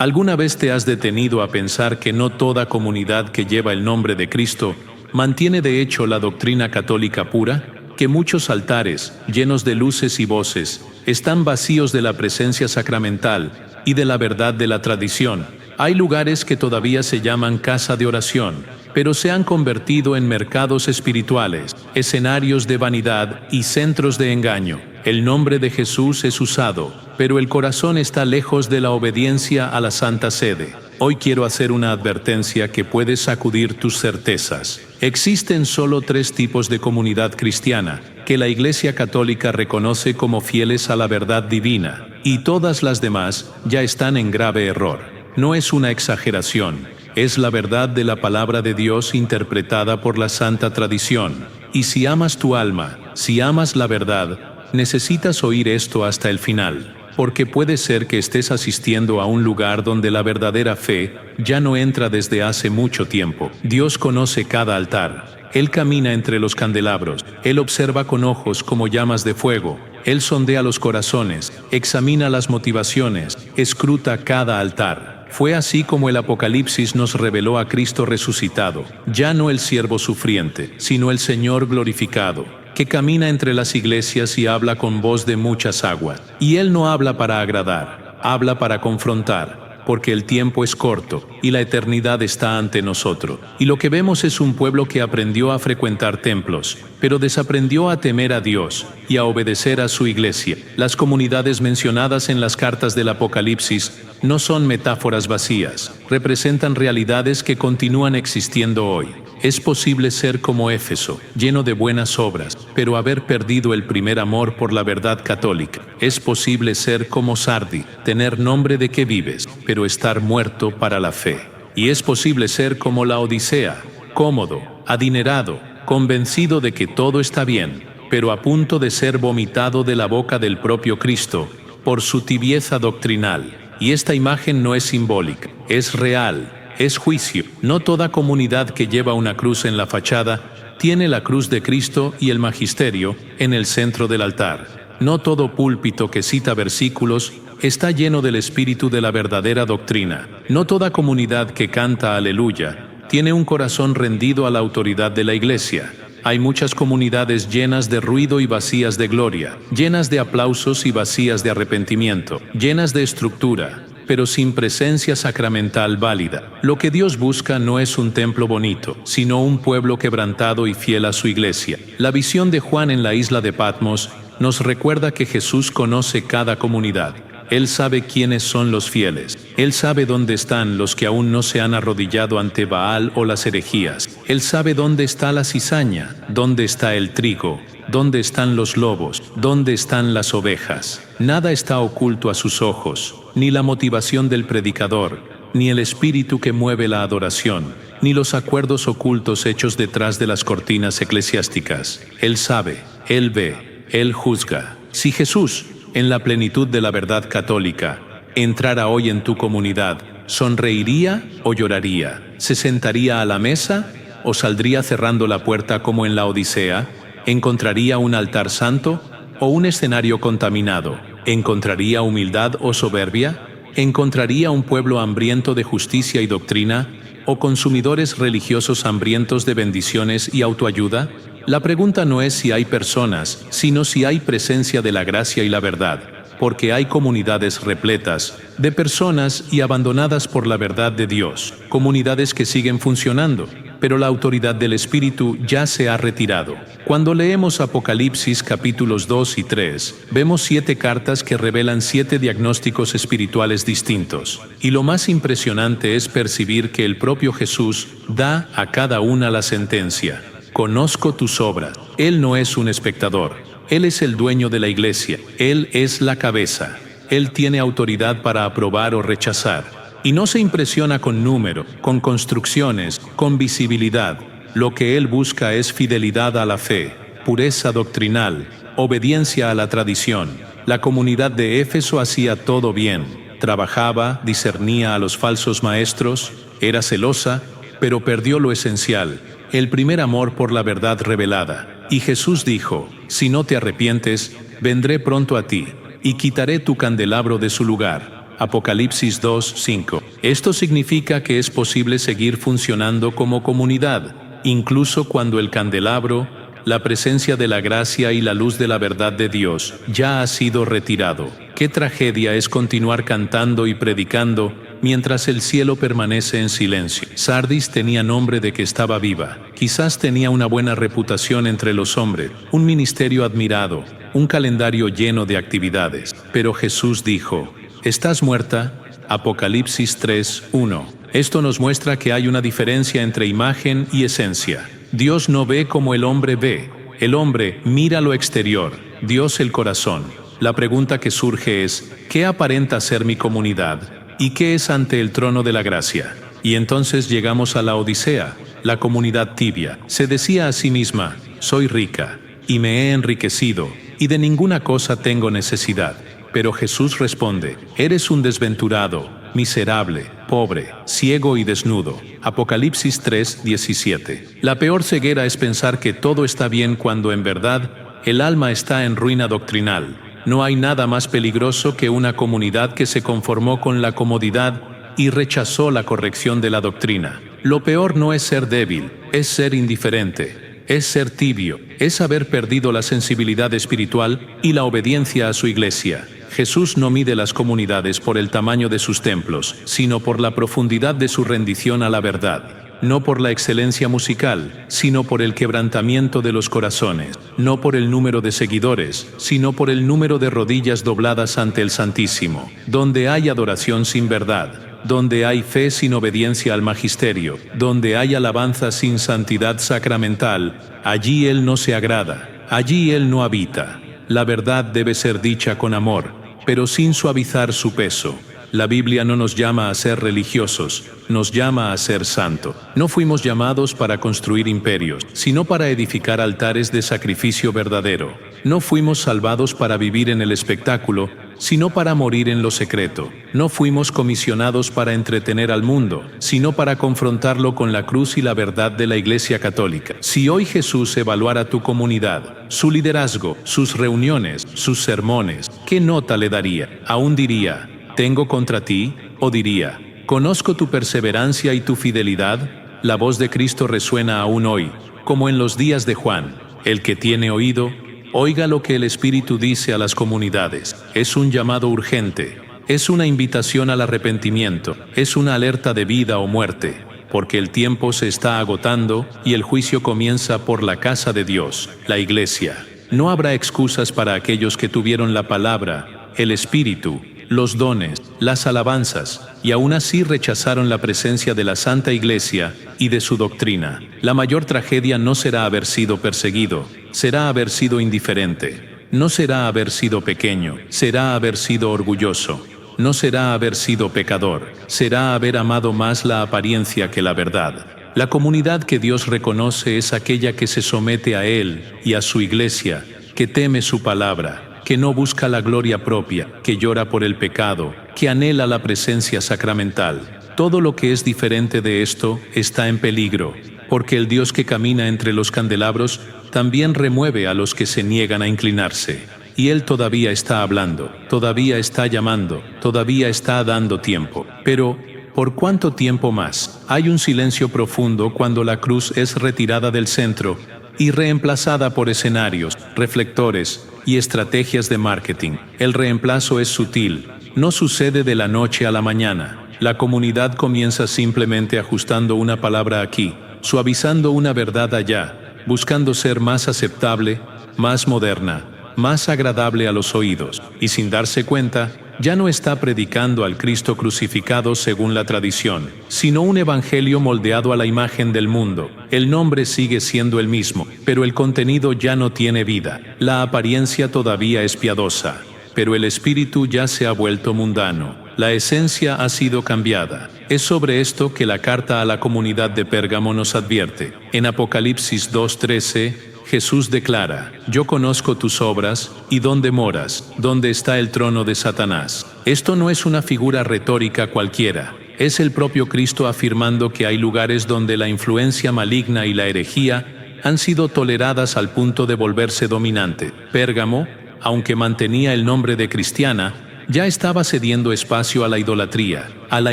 ¿Alguna vez te has detenido a pensar que no toda comunidad que lleva el nombre de Cristo mantiene de hecho la doctrina católica pura? Que muchos altares, llenos de luces y voces, están vacíos de la presencia sacramental y de la verdad de la tradición. Hay lugares que todavía se llaman casa de oración, pero se han convertido en mercados espirituales, escenarios de vanidad y centros de engaño. El nombre de Jesús es usado, pero el corazón está lejos de la obediencia a la Santa Sede. Hoy quiero hacer una advertencia que puede sacudir tus certezas. Existen solo 3 tipos de comunidad cristiana que la Iglesia Católica reconoce como fieles a la verdad divina, y todas las demás ya están en grave error. No es una exageración, es la verdad de la palabra de Dios interpretada por la santa tradición. Y si amas tu alma, si amas la verdad, necesitas oír esto hasta el final, porque puede ser que estés asistiendo a un lugar donde la verdadera fe ya no entra desde hace mucho tiempo. Dios conoce cada altar. Él camina entre los candelabros. Él observa con ojos como llamas de fuego. Él sondea los corazones, examina las motivaciones, escruta cada altar. Fue así como el Apocalipsis nos reveló a Cristo resucitado, ya no el siervo sufriente, sino el Señor glorificado, que camina entre las iglesias y habla con voz de muchas aguas. Y Él no habla para agradar, habla para confrontar, porque el tiempo es corto y la eternidad está ante nosotros. Y lo que vemos es un pueblo que aprendió a frecuentar templos, pero desaprendió a temer a Dios y a obedecer a su iglesia. Las comunidades mencionadas en las cartas del Apocalipsis no son metáforas vacías, representan realidades que continúan existiendo hoy. Es posible ser como Éfeso, lleno de buenas obras, pero haber perdido el primer amor por la verdad católica. Es posible ser como Sardi, tener nombre de que vives, pero estar muerto para la fe. Y es posible ser como la Odisea, cómodo, adinerado, convencido de que todo está bien, pero a punto de ser vomitado de la boca del propio Cristo por su tibieza doctrinal. Y esta imagen no es simbólica, es real. Es juicio. No toda comunidad que lleva una cruz en la fachada tiene la cruz de Cristo y el magisterio en el centro del altar. No todo púlpito que cita versículos está lleno del espíritu de la verdadera doctrina. No toda comunidad que canta aleluya tiene un corazón rendido a la autoridad de la iglesia. Hay muchas comunidades llenas de ruido y vacías de gloria, llenas de aplausos y vacías de arrepentimiento, llenas de estructura, pero sin presencia sacramental válida. Lo que Dios busca no es un templo bonito, sino un pueblo quebrantado y fiel a su iglesia. La visión de Juan en la isla de Patmos nos recuerda que Jesús conoce cada comunidad. Él sabe quiénes son los fieles. Él sabe dónde están los que aún no se han arrodillado ante Baal o las herejías. Él sabe dónde está la cizaña, dónde está el trigo, dónde están los lobos, dónde están las ovejas. Nada está oculto a sus ojos, ni la motivación del predicador, ni el espíritu que mueve la adoración, ni los acuerdos ocultos hechos detrás de las cortinas eclesiásticas. Él sabe, Él ve, Él juzga. Si Jesús, en la plenitud de la verdad católica, entrara hoy en tu comunidad, ¿sonreiría o lloraría? ¿Se sentaría a la mesa o saldría cerrando la puerta como en la Odisea? ¿Encontraría un altar santo o un escenario contaminado? ¿Encontraría humildad o soberbia? ¿Encontraría un pueblo hambriento de justicia y doctrina o consumidores religiosos hambrientos de bendiciones y autoayuda? La pregunta no es si hay personas, sino si hay presencia de la gracia y la verdad, porque hay comunidades repletas de personas y abandonadas por la verdad de Dios, comunidades que siguen funcionando, pero la autoridad del Espíritu ya se ha retirado. Cuando leemos Apocalipsis capítulos 2 y 3, vemos 7 cartas que revelan 7 diagnósticos espirituales distintos. Y lo más impresionante es percibir que el propio Jesús da a cada una la sentencia. Conozco tus obras. Él no es un espectador. Él es el dueño de la iglesia. Él es la cabeza. Él tiene autoridad para aprobar o rechazar. Y no se impresiona con número, con construcciones, con visibilidad. Lo que Él busca es fidelidad a la fe, pureza doctrinal, obediencia a la tradición. La comunidad de Éfeso hacía todo bien. Trabajaba, discernía a los falsos maestros, era celosa, pero perdió lo esencial, el primer amor por la verdad revelada. Y Jesús dijo, si no te arrepientes, vendré pronto a ti, y quitaré tu candelabro de su lugar. Apocalipsis 2:5. Esto significa que es posible seguir funcionando como comunidad, incluso cuando el candelabro, la presencia de la gracia y la luz de la verdad de Dios ya ha sido retirado. Qué tragedia es continuar cantando y predicando mientras el cielo permanece en silencio. Sardis tenía nombre de que estaba viva. Quizás tenía una buena reputación entre los hombres, un ministerio admirado, un calendario lleno de actividades. Pero Jesús dijo: «Estás muerta». Apocalipsis 3:1. Esto nos muestra que hay una diferencia entre imagen y esencia. Dios no ve como el hombre ve. El hombre mira lo exterior, Dios el corazón. La pregunta que surge es: ¿qué aparenta ser mi comunidad? ¿Y qué es ante el trono de la gracia? Y entonces llegamos a la Odisea, la comunidad tibia. Se decía a sí misma: soy rica, y me he enriquecido, y de ninguna cosa tengo necesidad. Pero Jesús responde: eres un desventurado, miserable, pobre, ciego y desnudo. Apocalipsis 3:17. La peor ceguera es pensar que todo está bien cuando en verdad el alma está en ruina doctrinal. No hay nada más peligroso que una comunidad que se conformó con la comodidad y rechazó la corrección de la doctrina. Lo peor no es ser débil, es ser indiferente, es ser tibio, es haber perdido la sensibilidad espiritual y la obediencia a su iglesia. Jesús no mide las comunidades por el tamaño de sus templos, sino por la profundidad de su rendición a la verdad. No por la excelencia musical, sino por el quebrantamiento de los corazones. No por el número de seguidores, sino por el número de rodillas dobladas ante el Santísimo. Donde hay adoración sin verdad, donde hay fe sin obediencia al magisterio, donde hay alabanza sin santidad sacramental, allí Él no se agrada, allí Él no habita. La verdad debe ser dicha con amor, pero sin suavizar su peso. La Biblia no nos llama a ser religiosos, nos llama a ser santos. No fuimos llamados para construir imperios, sino para edificar altares de sacrificio verdadero. No fuimos salvados para vivir en el espectáculo, sino para morir en lo secreto. No fuimos comisionados para entretener al mundo, sino para confrontarlo con la cruz y la verdad de la Iglesia Católica. Si hoy Jesús evaluara tu comunidad, su liderazgo, sus reuniones, sus sermones, ¿qué nota le daría? Aún diría: ¿tengo contra ti? ¿O diría: conozco tu perseverancia y tu fidelidad? La voz de Cristo resuena aún hoy, como en los días de Juan. El que tiene oído, oiga lo que el Espíritu dice a las comunidades. Es un llamado urgente, es una invitación al arrepentimiento, es una alerta de vida o muerte, porque el tiempo se está agotando y el juicio comienza por la casa de Dios, la Iglesia. No habrá excusas para aquellos que tuvieron la palabra, el Espíritu, los dones, las alabanzas, y aún así rechazaron la presencia de la Santa Iglesia y de su doctrina. La mayor tragedia no será haber sido perseguido, será haber sido indiferente. No será haber sido pequeño, será haber sido orgulloso. No será haber sido pecador, será haber amado más la apariencia que la verdad. La comunidad que Dios reconoce es aquella que se somete a Él y a su Iglesia, que teme su palabra, que no busca la gloria propia, que llora por el pecado, que anhela la presencia sacramental. Todo lo que es diferente de esto está en peligro, porque el Dios que camina entre los candelabros también remueve a los que se niegan a inclinarse. Y Él todavía está hablando, todavía está llamando, todavía está dando tiempo. Pero, ¿por cuánto tiempo más? Hay un silencio profundo cuando la cruz es retirada del centro y reemplazada por escenarios, reflectores y estrategias de marketing. El reemplazo es sutil, no sucede de la noche a la mañana. La comunidad comienza simplemente ajustando una palabra aquí, suavizando una verdad allá, buscando ser más aceptable, más moderna, más agradable a los oídos, y sin darse cuenta, ya no está predicando al Cristo crucificado según la tradición, sino un evangelio moldeado a la imagen del mundo. El nombre sigue siendo el mismo, pero el contenido ya no tiene vida. La apariencia todavía es piadosa, pero el espíritu ya se ha vuelto mundano. La esencia ha sido cambiada. Es sobre esto que la carta a la comunidad de Pérgamo nos advierte. En Apocalipsis 2:13, Jesús declara: yo conozco tus obras y dónde moras, dónde está el trono de Satanás. Esto no es una figura retórica cualquiera. Es el propio Cristo afirmando que hay lugares donde la influencia maligna y la herejía han sido toleradas al punto de volverse dominante. Pérgamo, aunque mantenía el nombre de cristiana, Ya estaba cediendo espacio a la idolatría, a la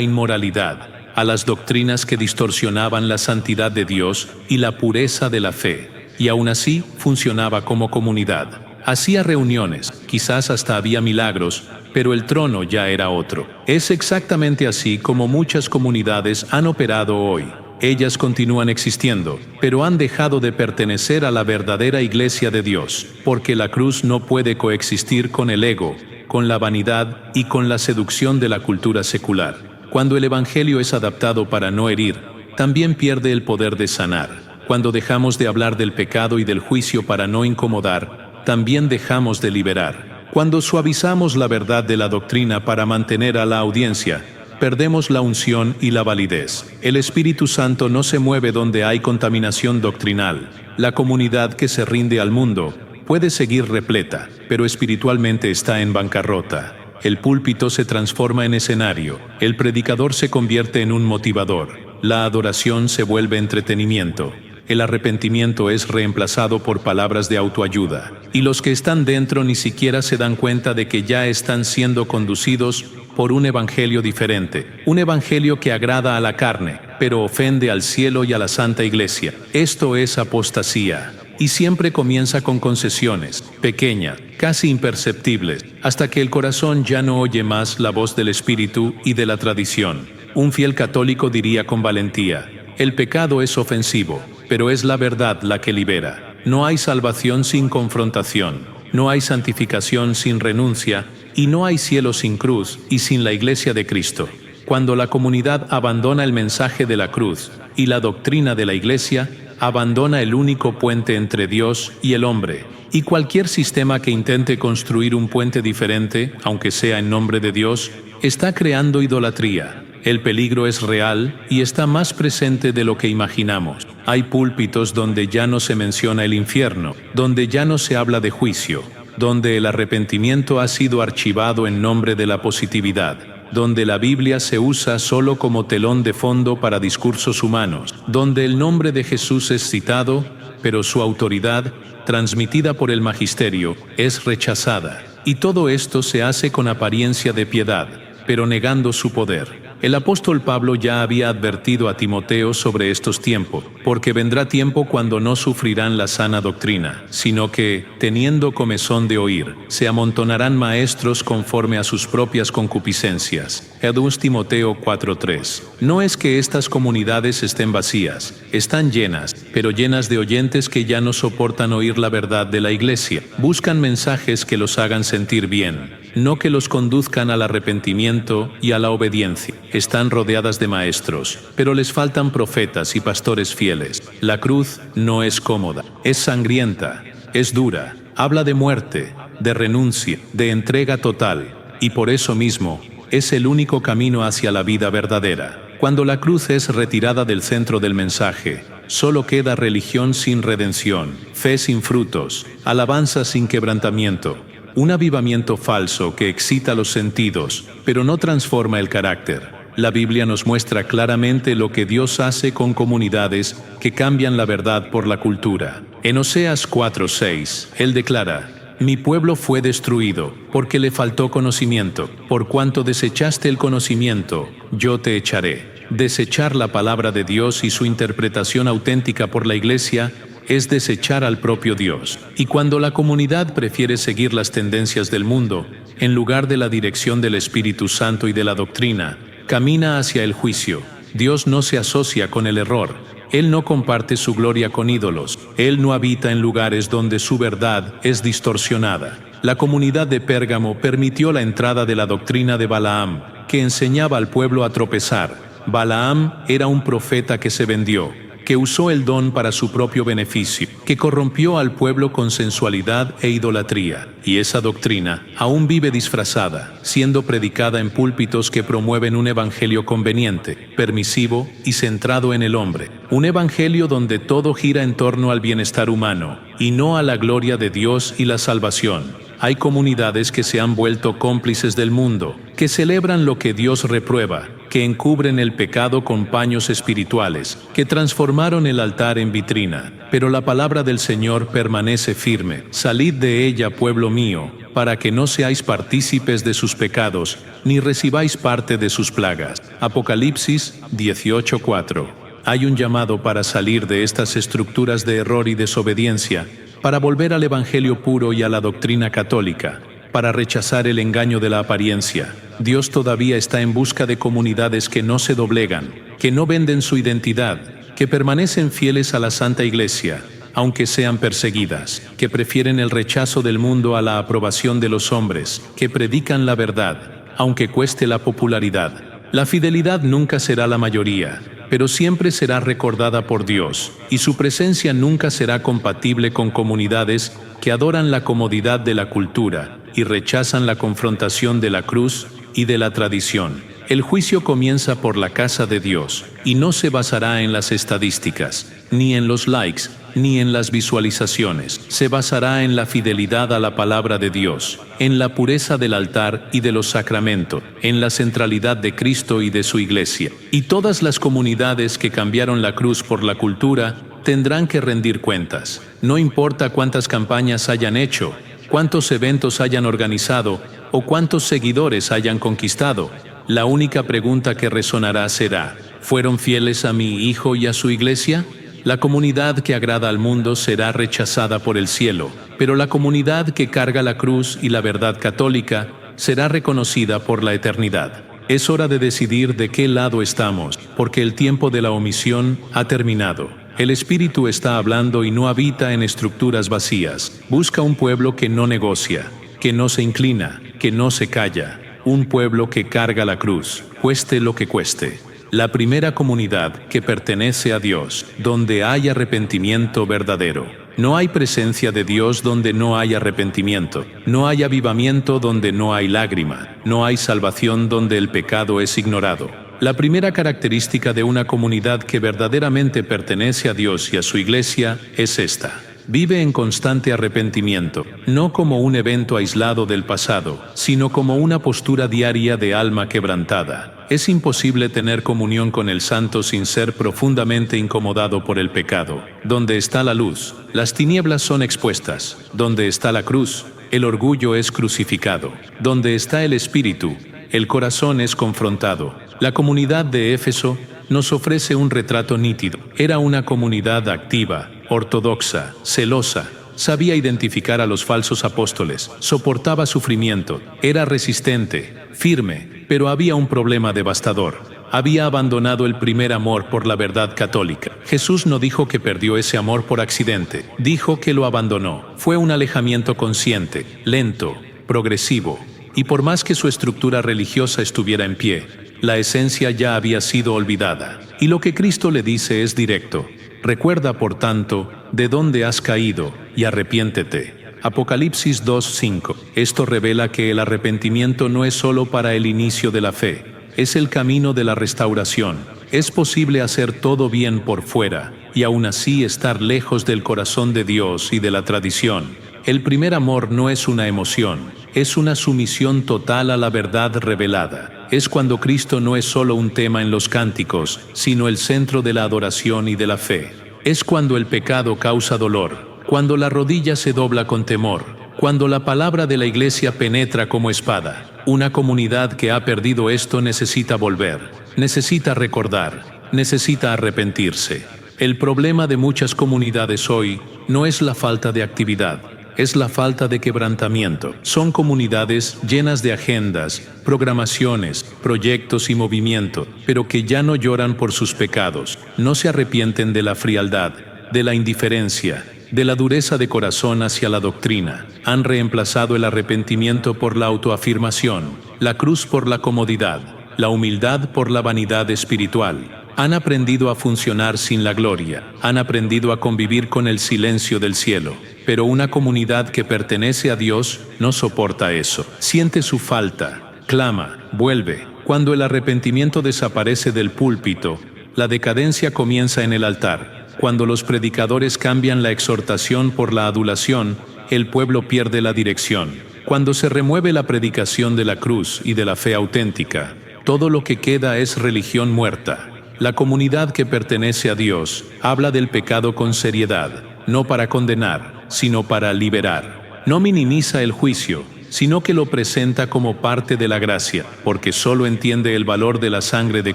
inmoralidad, a las doctrinas que distorsionaban la santidad de Dios y la pureza de la fe. Y aún así funcionaba como comunidad. Hacía reuniones, quizás hasta había milagros, pero el trono ya era otro. Es exactamente así como muchas comunidades han operado hoy. Ellas continúan existiendo, pero han dejado de pertenecer a la verdadera iglesia de Dios, porque la cruz no puede coexistir con el ego, con la vanidad y con la seducción de la cultura secular. Cuando el evangelio es adaptado para no herir, también pierde el poder de sanar. Cuando dejamos de hablar del pecado y del juicio para no incomodar, también dejamos de liberar. Cuando suavizamos la verdad de la doctrina para mantener a la audiencia, perdemos la unción y la validez. El Espíritu Santo no se mueve donde hay contaminación doctrinal. La comunidad que se rinde al mundo puede seguir repleta, pero espiritualmente está en bancarrota. El púlpito se transforma en escenario, el predicador se convierte en un motivador, la adoración se vuelve entretenimiento. El arrepentimiento es reemplazado por palabras de autoayuda, y los que están dentro ni siquiera se dan cuenta de que ya están siendo conducidos por un evangelio diferente, un evangelio que agrada a la carne, pero ofende al cielo y a la Santa Iglesia. Esto es apostasía, y siempre comienza con concesiones, pequeñas, casi imperceptibles, hasta que el corazón ya no oye más la voz del Espíritu y de la tradición. Un fiel católico diría con valentía: el pecado es ofensivo, pero es la verdad la que libera. No hay salvación sin confrontación, no hay santificación sin renuncia, y no hay cielo sin cruz y sin la Iglesia de Cristo. Cuando la comunidad abandona el mensaje de la cruz y la doctrina de la Iglesia, abandona el único puente entre Dios y el hombre. Y cualquier sistema que intente construir un puente diferente, aunque sea en nombre de Dios, está creando idolatría. El peligro es real y está más presente de lo que imaginamos. Hay púlpitos donde ya no se menciona el infierno, donde ya no se habla de juicio, donde el arrepentimiento ha sido archivado en nombre de la positividad, donde la Biblia se usa solo como telón de fondo para discursos humanos, donde el nombre de Jesús es citado, pero su autoridad, transmitida por el magisterio, es rechazada. Y todo esto se hace con apariencia de piedad, pero negando su poder. El apóstol Pablo ya había advertido a Timoteo sobre estos tiempos, porque vendrá tiempo cuando no sufrirán la sana doctrina, sino que, teniendo comezón de oír, se amontonarán maestros conforme a sus propias concupiscencias. 2 Timoteo 4:3. No es que estas comunidades estén vacías, están llenas, pero llenas de oyentes que ya no soportan oír la verdad de la Iglesia. Buscan mensajes que los hagan sentir bien, no que los conduzcan al arrepentimiento y a la obediencia. Están rodeadas de maestros, pero les faltan profetas y pastores fieles. La cruz no es cómoda, es sangrienta, es dura, habla de muerte, de renuncia, de entrega total, y por eso mismo es el único camino hacia la vida verdadera. Cuando la cruz es retirada del centro del mensaje, solo queda religión sin redención, fe sin frutos, alabanza sin quebrantamiento, un avivamiento falso que excita los sentidos, pero no transforma el carácter. La Biblia nos muestra claramente lo que Dios hace con comunidades que cambian la verdad por la cultura. En Oseas 4:6, Él declara: Mi pueblo fue destruido, porque le faltó conocimiento. Por cuanto desechaste el conocimiento, yo te echaré. Desechar la palabra de Dios y su interpretación auténtica por la Iglesia es desechar al propio Dios. Y cuando la comunidad prefiere seguir las tendencias del mundo, en lugar de la dirección del Espíritu Santo y de la doctrina, camina hacia el juicio. Dios no se asocia con el error. Él no comparte su gloria con ídolos. Él no habita en lugares donde su verdad es distorsionada. La comunidad de Pérgamo permitió la entrada de la doctrina de Balaam, que enseñaba al pueblo a tropezar. Balaam era un profeta que se vendió, que usó el don para su propio beneficio, que corrompió al pueblo con sensualidad e idolatría. Y esa doctrina aún vive disfrazada, siendo predicada en púlpitos que promueven un evangelio conveniente, permisivo y centrado en el hombre. Un evangelio donde todo gira en torno al bienestar humano, y no a la gloria de Dios y la salvación. Hay comunidades que se han vuelto cómplices del mundo, que celebran lo que Dios reprueba, que encubren el pecado con paños espirituales, que transformaron el altar en vitrina. Pero la palabra del Señor permanece firme. Salid de ella, pueblo mío, para que no seáis partícipes de sus pecados, ni recibáis parte de sus plagas. Apocalipsis 18:4. Hay un llamado para salir de estas estructuras de error y desobediencia, para volver al Evangelio puro y a la doctrina católica, para rechazar el engaño de la apariencia. Dios todavía está en busca de comunidades que no se doblegan, que no venden su identidad, que permanecen fieles a la Santa Iglesia, aunque sean perseguidas, que prefieren el rechazo del mundo a la aprobación de los hombres, que predican la verdad, aunque cueste la popularidad. La fidelidad nunca será la mayoría, pero siempre será recordada por Dios, y su presencia nunca será compatible con comunidades que adoran la comodidad de la cultura y rechazan la confrontación de la cruz y de la tradición. El juicio comienza por la casa de Dios, y no se basará en las estadísticas, ni en los likes, ni en las visualizaciones. Se basará en la fidelidad a la palabra de Dios, en la pureza del altar y de los sacramentos, en la centralidad de Cristo y de su Iglesia. Y todas las comunidades que cambiaron la cruz por la cultura tendrán que rendir cuentas. No importa cuántas campañas hayan hecho, cuántos eventos hayan organizado o cuántos seguidores hayan conquistado. La única pregunta que resonará será: ¿fueron fieles a mi Hijo y a su Iglesia? La comunidad que agrada al mundo será rechazada por el cielo, pero la comunidad que carga la cruz y la verdad católica será reconocida por la eternidad. Es hora de decidir de qué lado estamos, porque el tiempo de la omisión ha terminado. El Espíritu está hablando y no habita en estructuras vacías. Busca un pueblo que no negocia, que no se inclina, que no se calla. Un pueblo que carga la cruz, cueste lo que cueste. La primera comunidad que pertenece a Dios, donde hay arrepentimiento verdadero. No hay presencia de Dios donde no hay arrepentimiento. No hay avivamiento donde no hay lágrima. No hay salvación donde el pecado es ignorado. La primera característica de una comunidad que verdaderamente pertenece a Dios y a su Iglesia es esta: vive en constante arrepentimiento, no como un evento aislado del pasado, sino como una postura diaria de alma quebrantada. Es imposible tener comunión con el Santo sin ser profundamente incomodado por el pecado. Donde está la luz, las tinieblas son expuestas. Donde está la cruz, el orgullo es crucificado. Donde está el Espíritu, el corazón es confrontado. La comunidad de Éfeso nos ofrece un retrato nítido. Era una comunidad activa, ortodoxa, celosa, sabía identificar a los falsos apóstoles, soportaba sufrimiento, era resistente, firme, pero había un problema devastador. Había abandonado el primer amor por la verdad católica. Jesús no dijo que perdió ese amor por accidente, dijo que lo abandonó. Fue un alejamiento consciente, lento, progresivo, y por más que su estructura religiosa estuviera en pie, la esencia ya había sido olvidada. Y lo que Cristo le dice es directo: recuerda, por tanto, de dónde has caído, y arrepiéntete. Apocalipsis 2:5. Esto revela que el arrepentimiento no es solo para el inicio de la fe, es el camino de la restauración. Es posible hacer todo bien por fuera, y aún así estar lejos del corazón de Dios y de la tradición. El primer amor no es una emoción, es una sumisión total a la verdad revelada. Es cuando Cristo no es solo un tema en los cánticos, sino el centro de la adoración y de la fe. Es cuando el pecado causa dolor, cuando la rodilla se dobla con temor, cuando la palabra de la Iglesia penetra como espada. Una comunidad que ha perdido esto necesita volver, necesita recordar, necesita arrepentirse. El problema de muchas comunidades hoy no es la falta de actividad, es la falta de quebrantamiento. Son comunidades llenas de agendas, programaciones, proyectos y movimiento, pero que ya no lloran por sus pecados, no se arrepienten de la frialdad, de la indiferencia, de la dureza de corazón hacia la doctrina. Han reemplazado el arrepentimiento por la autoafirmación, la cruz por la comodidad, la humildad por la vanidad espiritual. Han aprendido a funcionar sin la gloria, han aprendido a convivir con el silencio del cielo. Pero una comunidad que pertenece a Dios no soporta eso. Siente su falta, clama, vuelve. Cuando el arrepentimiento desaparece del púlpito, la decadencia comienza en el altar. Cuando los predicadores cambian la exhortación por la adulación, el pueblo pierde la dirección. Cuando se remueve la predicación de la cruz y de la fe auténtica, todo lo que queda es religión muerta. La comunidad que pertenece a Dios habla del pecado con seriedad, no para condenar, sino para liberar. No minimiza el juicio, sino que lo presenta como parte de la gracia, porque solo entiende el valor de la sangre de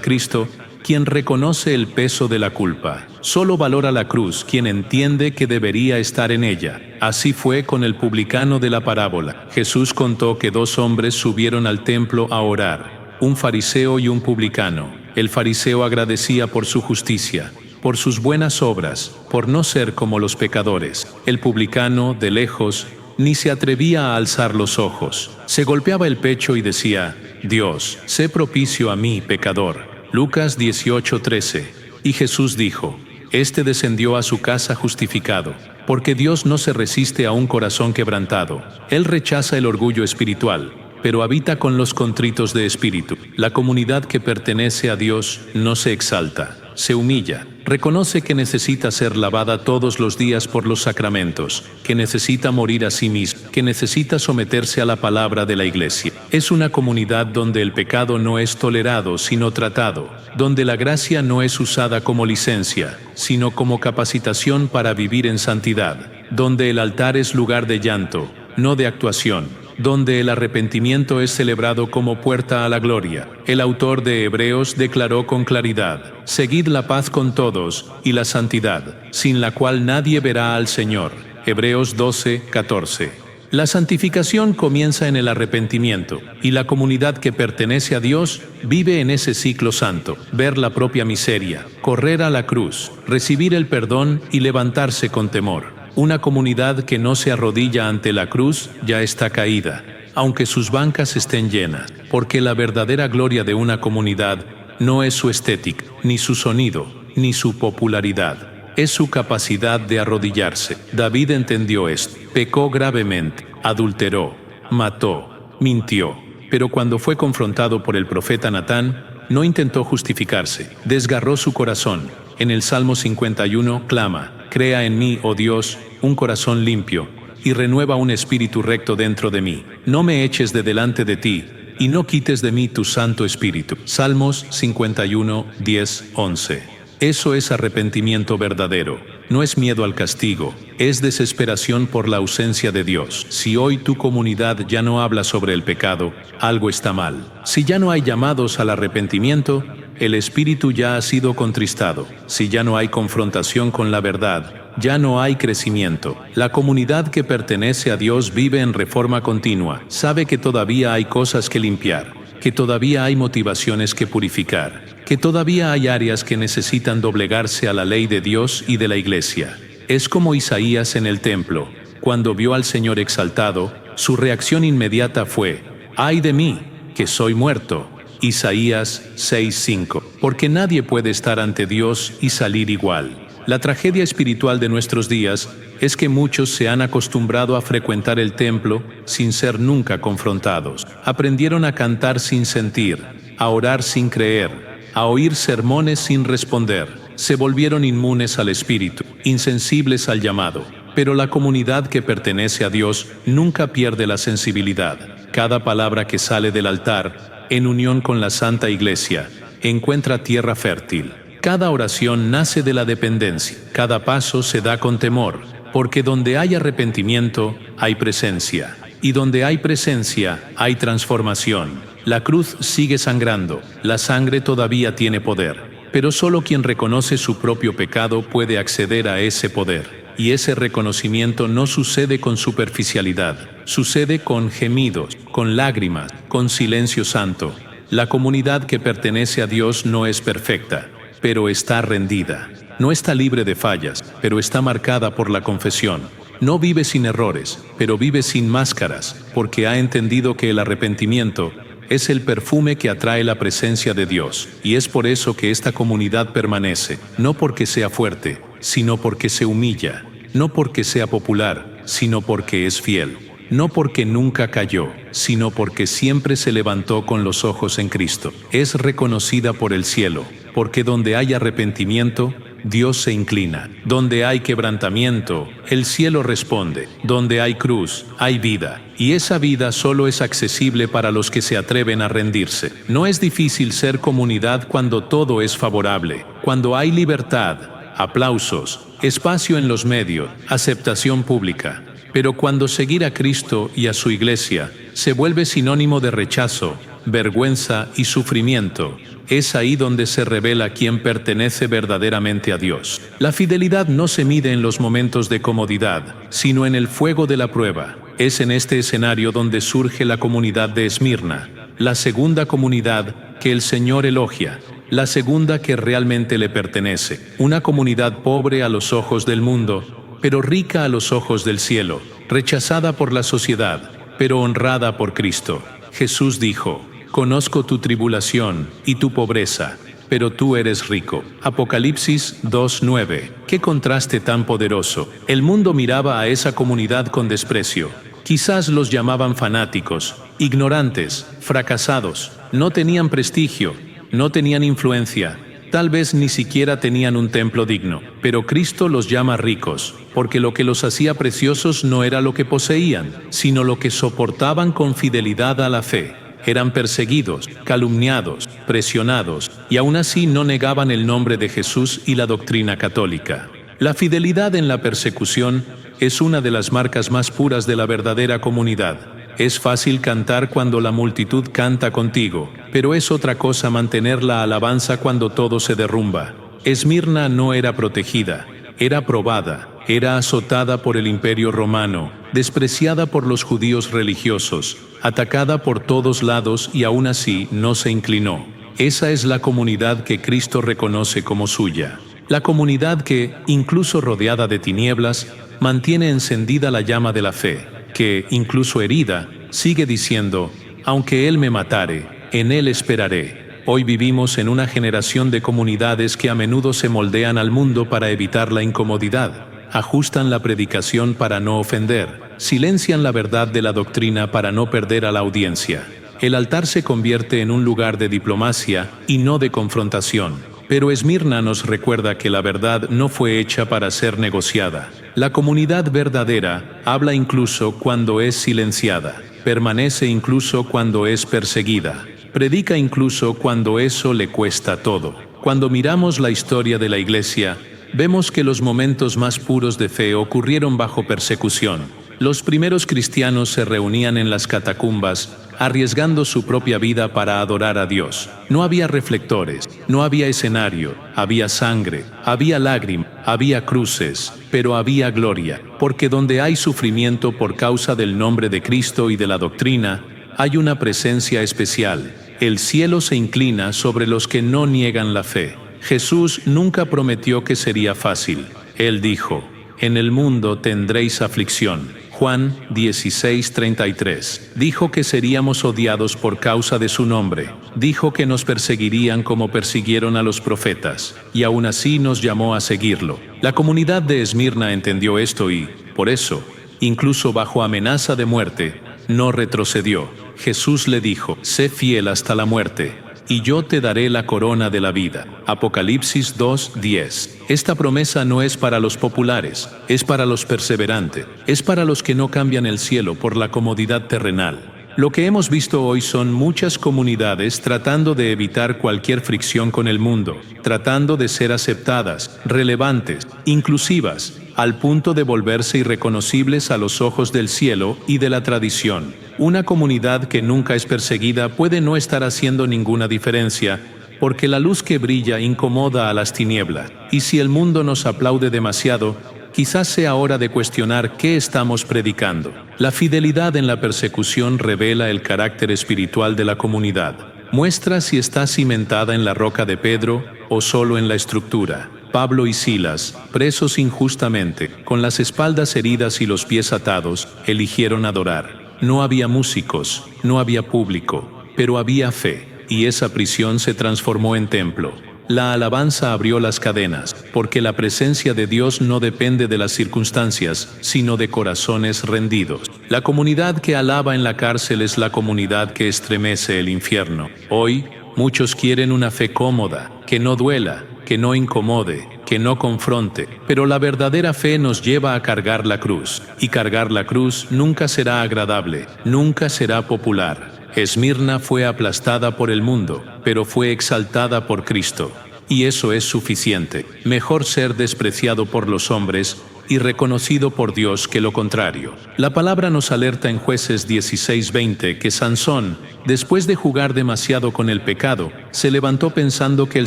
Cristo quien reconoce el peso de la culpa. Solo valora la cruz quien entiende que debería estar en ella. Así fue con el publicano de la parábola. Jesús contó que 2 hombres subieron al templo a orar, un fariseo y un publicano. El fariseo agradecía por su justicia, por sus buenas obras, por no ser como los pecadores. El publicano, de lejos, ni se atrevía a alzar los ojos. Se golpeaba el pecho y decía: Dios, sé propicio a mí, pecador. Lucas 18:13. Y Jesús dijo: Este descendió a su casa justificado, porque Dios no se resiste a un corazón quebrantado. Él rechaza el orgullo espiritual, pero habita con los contritos de espíritu. La comunidad que pertenece a Dios no se exalta, se humilla, reconoce que necesita ser lavada todos los días por los sacramentos, que necesita morir a sí mismo, que necesita someterse a la palabra de la Iglesia. Es una comunidad donde el pecado no es tolerado, sino tratado, donde la gracia no es usada como licencia, sino como capacitación para vivir en santidad, donde el altar es lugar de llanto, no de actuación, donde el arrepentimiento es celebrado como puerta a la gloria. El autor de Hebreos declaró con claridad: Seguid la paz con todos y la santidad, sin la cual nadie verá al Señor. Hebreos 12:14. La santificación comienza en el arrepentimiento, y la comunidad que pertenece a Dios vive en ese ciclo santo: ver la propia miseria, correr a la cruz, recibir el perdón y levantarse con temor. Una comunidad que no se arrodilla ante la cruz ya está caída, aunque sus bancas estén llenas, porque la verdadera gloria de una comunidad no es su estética, ni su sonido, ni su popularidad. Es su capacidad de arrodillarse. David entendió esto. Pecó gravemente, adulteró, mató, mintió. Pero cuando fue confrontado por el profeta Natán, no intentó justificarse. Desgarró su corazón. En el Salmo 51 clama: Crea en mí, oh Dios, un corazón limpio, y renueva un espíritu recto dentro de mí. No me eches de delante de ti, y no quites de mí tu Santo Espíritu. Salmos 51, 10, 11. Eso es arrepentimiento verdadero. No es miedo al castigo, es desesperación por la ausencia de Dios. Si hoy tu comunidad ya no habla sobre el pecado, algo está mal. Si ya no hay llamados al arrepentimiento, el espíritu ya ha sido contristado. Si ya no hay confrontación con la verdad, ya no hay crecimiento. La comunidad que pertenece a Dios vive en reforma continua. Sabe que todavía hay cosas que limpiar, que todavía hay motivaciones que purificar, que todavía hay áreas que necesitan doblegarse a la ley de Dios y de la Iglesia. Es como Isaías en el templo. Cuando vio al Señor exaltado, su reacción inmediata fue: ¡ay de mí, que soy muerto! Isaías 6:5. Porque nadie puede estar ante Dios y salir igual. La tragedia espiritual de nuestros días es que muchos se han acostumbrado a frecuentar el templo sin ser nunca confrontados. Aprendieron a cantar sin sentir, a orar sin creer, a oír sermones sin responder. Se volvieron inmunes al Espíritu, insensibles al llamado. Pero la comunidad que pertenece a Dios nunca pierde la sensibilidad. Cada palabra que sale del altar, en unión con la Santa Iglesia, encuentra tierra fértil. Cada oración nace de la dependencia. Cada paso se da con temor, porque donde hay arrepentimiento, hay presencia. Y donde hay presencia, hay transformación. La cruz sigue sangrando, la sangre todavía tiene poder, pero solo quien reconoce su propio pecado puede acceder a ese poder. Y ese reconocimiento no sucede con superficialidad, sucede con gemidos, con lágrimas, con silencio santo. La comunidad que pertenece a Dios no es perfecta, pero está rendida. No está libre de fallas, pero está marcada por la confesión. No vive sin errores, pero vive sin máscaras, porque ha entendido que el arrepentimiento es el perfume que atrae la presencia de Dios. Y es por eso que esta comunidad permanece, no porque sea fuerte, sino porque se humilla, no porque sea popular, sino porque es fiel, no porque nunca cayó, sino porque siempre se levantó con los ojos en Cristo. Es reconocida por el cielo, porque donde hay arrepentimiento, Dios se inclina. Donde hay quebrantamiento, el cielo responde. Donde hay cruz, hay vida. Y esa vida solo es accesible para los que se atreven a rendirse. No es difícil ser comunidad cuando todo es favorable, cuando hay libertad, aplausos, espacio en los medios, aceptación pública. Pero cuando seguir a Cristo y a su Iglesia se vuelve sinónimo de rechazo, vergüenza y sufrimiento, es ahí donde se revela quién pertenece verdaderamente a Dios. La fidelidad no se mide en los momentos de comodidad, sino en el fuego de la prueba. Es en este escenario donde surge la comunidad de Esmirna, la segunda comunidad que el Señor elogia, la segunda que realmente le pertenece. Una comunidad pobre a los ojos del mundo, pero rica a los ojos del cielo, rechazada por la sociedad, pero honrada por Cristo. Jesús dijo: «Conozco tu tribulación y tu pobreza, pero tú eres rico». Apocalipsis 2:9. ¡Qué contraste tan poderoso! El mundo miraba a esa comunidad con desprecio. Quizás los llamaban fanáticos, ignorantes, fracasados. No tenían prestigio, no tenían influencia, tal vez ni siquiera tenían un templo digno. Pero Cristo los llama ricos, porque lo que los hacía preciosos no era lo que poseían, sino lo que soportaban con fidelidad a la fe. Eran perseguidos, calumniados, presionados, y aún así no negaban el nombre de Jesús y la doctrina católica. La fidelidad en la persecución es una de las marcas más puras de la verdadera comunidad. Es fácil cantar cuando la multitud canta contigo, pero es otra cosa mantener la alabanza cuando todo se derrumba. Esmirna no era protegida, era probada, era azotada por el Imperio Romano, despreciada por los judíos religiosos, atacada por todos lados y aún así no se inclinó. Esa es la comunidad que Cristo reconoce como suya. La comunidad que, incluso rodeada de tinieblas, mantiene encendida la llama de la fe, que, incluso herida, sigue diciendo: «Aunque Él me matare, en Él esperaré». Hoy vivimos en una generación de comunidades que a menudo se moldean al mundo para evitar la incomodidad, ajustan la predicación para no ofender, silencian la verdad de la doctrina para no perder a la audiencia. El altar se convierte en un lugar de diplomacia y no de confrontación. Pero Esmirna nos recuerda que la verdad no fue hecha para ser negociada. La comunidad verdadera habla incluso cuando es silenciada, permanece incluso cuando es perseguida, predica incluso cuando eso le cuesta todo. Cuando miramos la historia de la Iglesia, vemos que los momentos más puros de fe ocurrieron bajo persecución. Los primeros cristianos se reunían en las catacumbas, arriesgando su propia vida para adorar a Dios. No había reflectores, no había escenario, había sangre, había lágrimas, había cruces, pero había gloria, porque donde hay sufrimiento por causa del nombre de Cristo y de la doctrina, hay una presencia especial. El cielo se inclina sobre los que no niegan la fe. Jesús nunca prometió que sería fácil. Él dijo: «En el mundo tendréis aflicción». Juan 16:33. Dijo que seríamos odiados por causa de su nombre. Dijo que nos perseguirían como persiguieron a los profetas, y aún así nos llamó a seguirlo. La comunidad de Esmirna entendió esto y, por eso, incluso bajo amenaza de muerte, no retrocedió. Jesús le dijo: «Sé fiel hasta la muerte, y yo te daré la corona de la vida». Apocalipsis 2:10. Esta promesa no es para los populares, es para los perseverantes, es para los que no cambian el cielo por la comodidad terrenal. Lo que hemos visto hoy son muchas comunidades tratando de evitar cualquier fricción con el mundo, tratando de ser aceptadas, relevantes, inclusivas, al punto de volverse irreconocibles a los ojos del cielo y de la tradición. Una comunidad que nunca es perseguida puede no estar haciendo ninguna diferencia, porque la luz que brilla incomoda a las tinieblas. Y si el mundo nos aplaude demasiado, quizás sea hora de cuestionar qué estamos predicando. La fidelidad en la persecución revela el carácter espiritual de la comunidad. Muestra si está cimentada en la roca de Pedro o solo en la estructura. Pablo y Silas, presos injustamente, con las espaldas heridas y los pies atados, eligieron adorar. No había músicos, no había público, pero había fe, y esa prisión se transformó en templo. La alabanza abrió las cadenas, porque la presencia de Dios no depende de las circunstancias, sino de corazones rendidos. La comunidad que alaba en la cárcel es la comunidad que estremece el infierno. Hoy, muchos quieren una fe cómoda, que no duela, que no incomode, que no confronte, pero la verdadera fe nos lleva a cargar la cruz, y cargar la cruz nunca será agradable, nunca será popular. Esmirna fue aplastada por el mundo, pero fue exaltada por Cristo, y eso es suficiente. Mejor ser despreciado por los hombres y reconocido por Dios que lo contrario. La palabra nos alerta en Jueces 16:20 que Sansón, después de jugar demasiado con el pecado, se levantó pensando que el